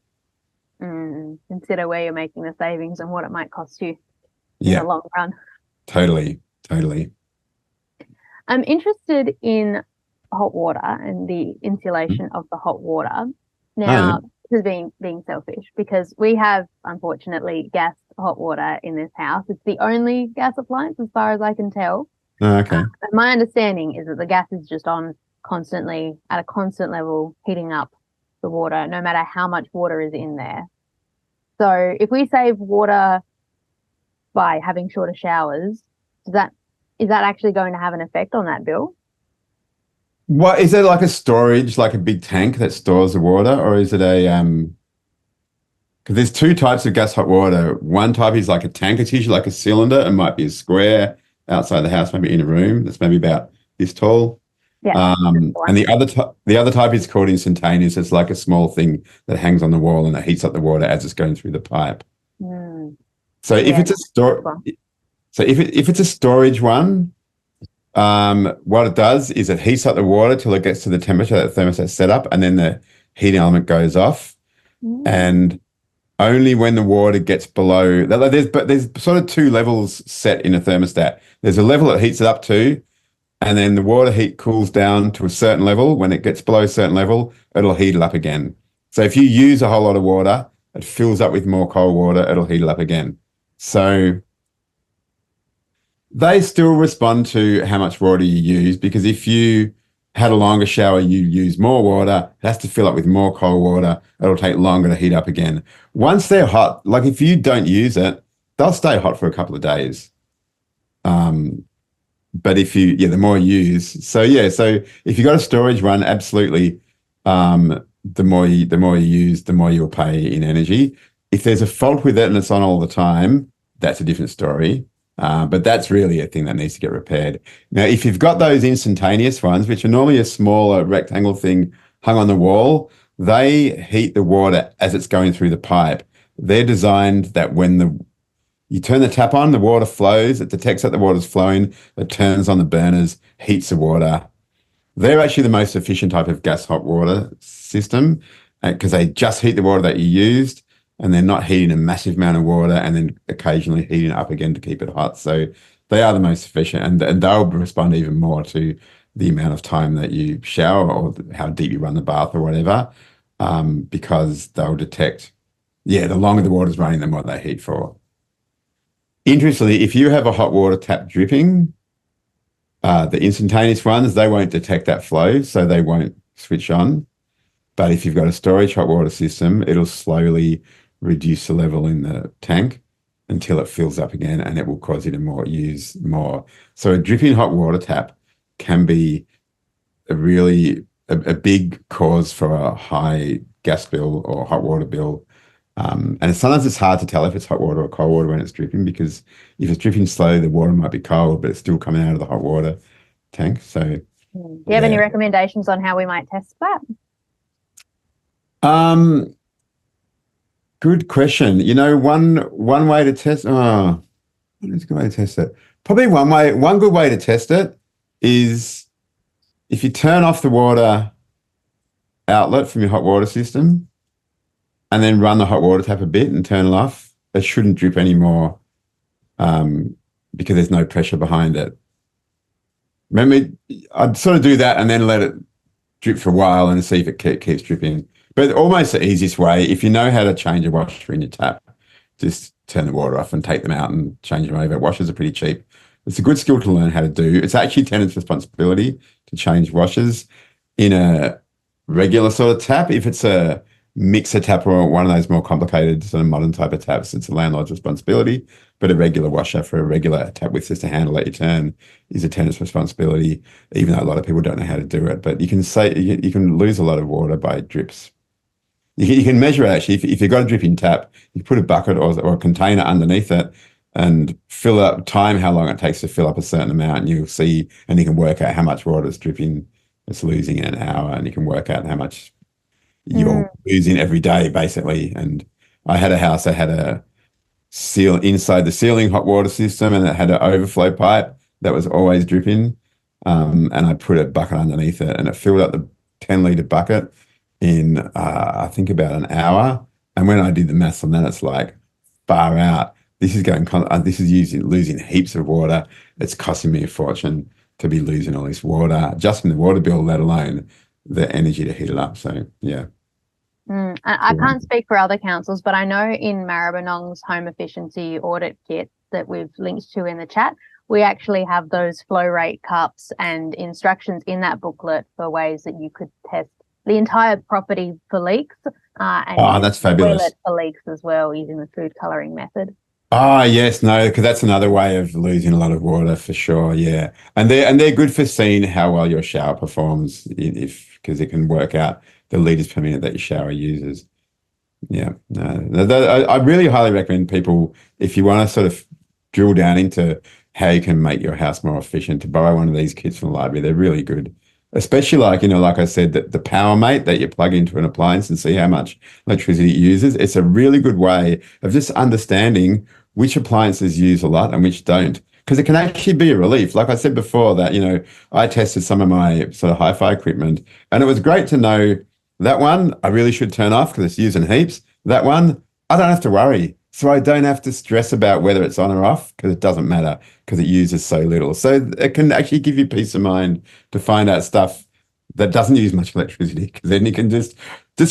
Consider where you're making the savings and what it might cost you in the long run. Totally. I'm interested in hot water and the insulation of the hot water. Now, this is being selfish because we have, unfortunately, gas hot water in this house. It's the only gas appliance as far as I can tell. Okay. My understanding is that the gas is just on constantly at a constant level, heating up the water, no matter how much water is in there. So if we save water by having shorter showers, is that actually going to have an effect on that bill? What is it, like a storage, like a big tank that stores the water, or is it because there's two types of gas hot water. One type is like a tank. It's usually like a cylinder. It might be a square outside the house, maybe in a room that's maybe about this tall. Yeah. And the other type is called instantaneous. It's like a small thing that hangs on the wall and it heats up the water as it's going through the pipe. So if it's a storage one, what it does is it heats up the water till it gets to the temperature that the thermostat's set up, and then the heating element goes off. And only when the water gets below, there's sort of two levels set in a thermostat. There's a level it heats it up to, and then the water heat cools down to a certain level. When it gets below a certain level, it'll heat it up again. So if you use a whole lot of water, it fills up with more cold water, it'll heat it up again. So they still respond to how much water you use, because if you had a longer shower, you use more water, it has to fill up with more cold water, it'll take longer to heat up again. Once they're hot, like if you don't use it, they'll stay hot for a couple of days. But the more you use, so if you got a storage one, absolutely, the more you use, the more you'll pay in energy. If there's a fault with it and it's on all the time, that's a different story. But that's really a thing that needs to get repaired. Now, if you've got those instantaneous ones, which are normally a smaller rectangle thing hung on the wall, they heat the water as it's going through the pipe. They're designed that when you turn the tap on, the water flows, it detects that the water's flowing, it turns on the burners, heats the water. They're actually the most efficient type of gas hot water system because they just heat the water that you used and they're not heating a massive amount of water and then occasionally heating it up again to keep it hot. So they are the most efficient and they'll respond even more to the amount of time that you shower or how deep you run the bath or whatever, because they'll detect, the longer the water's running, the more they heat for. Interestingly, if you have a hot water tap dripping, the instantaneous ones, they won't detect that flow, so they won't switch on. But if you've got a storage hot water system, it'll slowly reduce the level in the tank until it fills up again, and it will cause you to use more. So a dripping hot water tap can be a big cause for a high gas bill or hot water bill. And sometimes it's hard to tell if it's hot water or cold water when it's dripping, because if it's dripping slow, the water might be cold, but it's still coming out of the hot water tank. So, do you have any recommendations on how we might test that? Good question. One way to test. Oh, it's a good way to test it. Probably one good way to test it is if you turn off the water outlet from your hot water system and then run the hot water tap a bit and turn it off, it shouldn't drip anymore, because there's no pressure behind it. Remember, I'd sort of do that and then let it drip for a while and see if it keeps dripping. But almost the easiest way, if you know how to change a washer in your tap, just turn the water off and take them out and change them over. Washers are pretty cheap. It's a good skill to learn how to do. It's actually tenant's responsibility to change washers in a regular sort of tap. If it's a mixer tap or one of those more complicated sort of modern type of taps, it's a landlord's responsibility. But a regular washer for a regular tap with just a handle that you turn is a tenant's responsibility, even though a lot of people don't know how to do it. But you can lose a lot of water by drips. You can measure it actually. If you've got a dripping tap, you put a bucket or a container underneath it and fill up, time how long it takes to fill up a certain amount, and you'll see, and you can work out how much water is dripping, it's losing in an hour, and you can work out how much you're losing every day, basically. And I had a house that had a inside the ceiling hot water system, and it had an overflow pipe that was always dripping. And I put a bucket underneath it, and it filled up the 10-litre bucket in I think about an hour. And when I did the maths on that, it's like far out. This is losing heaps of water. It's costing me a fortune to be losing all this water, just in the water bill, let alone the energy to heat it up. So yeah. I can't speak for other councils, but I know in Maribyrnong's home efficiency audit kit that we've linked to in the chat, we actually have those flow rate cups and instructions in that booklet for ways that you could test the entire property for leaks, and that's fabulous. Toilet for leaks as well, using the food colouring method. Yes, no, because that's another way of losing a lot of water for sure. Yeah, and they're good for seeing how well your shower performs, because it can work out the litres per minute that your shower uses. Yeah, I really highly recommend people, if you want to sort of drill down into how you can make your house more efficient, to borrow one of these kits from the library. They're really good. Especially like I said, that the Power Mate that you plug into an appliance and see how much electricity it uses. It's a really good way of just understanding which appliances use a lot and which don't, because it can actually be a relief. Like I said before, that, I tested some of my sort of hi-fi equipment, and it was great to know that one I really should turn off because it's using heaps. That one, I don't have to worry. So I don't have to stress about whether it's on or off, because it doesn't matter, because it uses so little. So it can actually give you peace of mind to find out stuff that doesn't use much electricity, because then you can just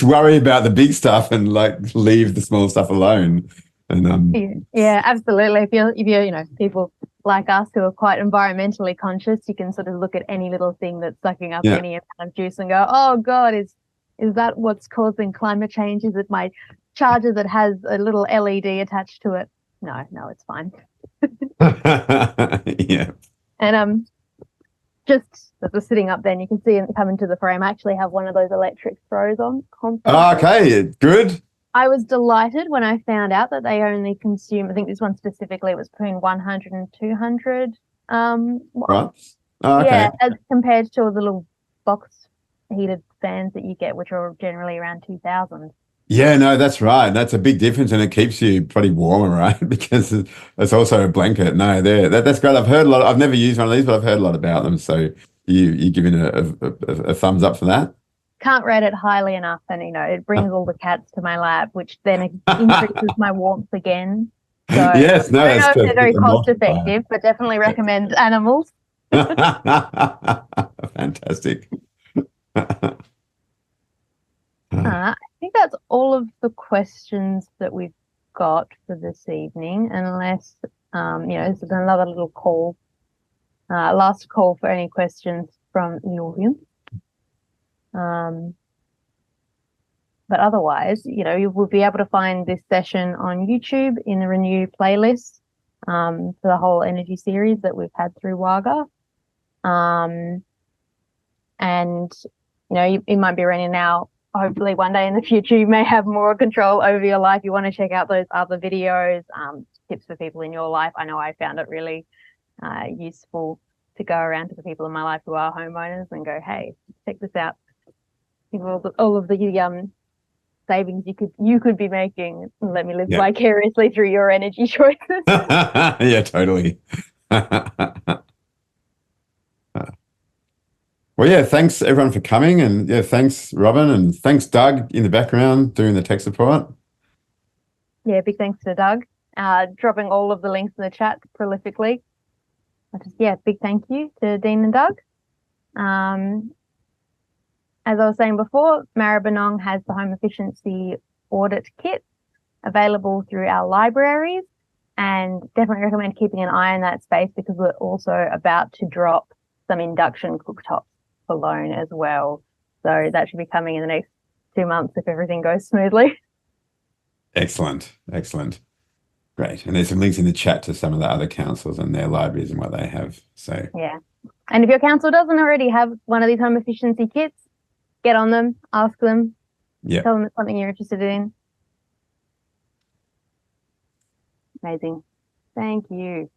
worry about the big stuff and leave the small stuff alone. And yeah, absolutely. If you're people like us who are quite environmentally conscious, you can sort of look at any little thing that's sucking up any amount of juice and go, oh God, is that what's causing climate change? Is it my charger that has a little LED attached to it? No, it's fine. Yeah. And just as we're sitting up there, and you can see it come into the frame, I actually have one of those electric throws on constantly. Oh, okay, good. I was delighted when I found out that they only consume, I think this one specifically was between 100 and 200 right. Oh, okay. Yeah, as compared to a little box heated fans that you get, which are generally around 2,000. Yeah, no, that's right. That's a big difference, and it keeps you pretty warmer, right? Because it's also a blanket. No, that's great. I've heard a lot. I've never used one of these, but I've heard a lot about them. So you giving a thumbs up for that? Can't rate it highly enough, and it brings all the cats to my lap, which then increases my warmth again. So Yes, no, I don't that's know if they're very a cost multiplier. effective, but definitely recommend animals. Fantastic. I think that's all of the questions that we've got for this evening, unless this is another little call, last call for any questions from the audience. But otherwise, you will be able to find this session on YouTube in the Renew playlist for the whole energy series that we've had through WAGA. And you might be running now. Hopefully one day in the future you may have more control over your life. You want to check out those other videos, tips for people in your life. I know I found it really useful to go around to the people in my life who are homeowners and go, hey, check this out. All of the savings you could be making. Let me live vicariously through your energy choices. Yeah, totally. Well, yeah, thanks everyone for coming, and yeah, thanks Robin, and thanks Doug in the background doing the tech support. Yeah, big thanks to Doug, dropping all of the links in the chat prolifically. Big thank you to Dean and Doug. As I was saying before, Maribyrnong has the home efficiency audit kit available through our libraries, and definitely recommend keeping an eye on that space because we're also about to drop some induction cooktops for loan as well. So that should be coming in the next 2 months if everything goes smoothly. Excellent. Great. And there's some links in the chat to some of the other councils and their libraries and what they have. So yeah. And if your council doesn't already have one of these home efficiency kits, get on them, ask them, tell them it's something you're interested in. Amazing. Thank you.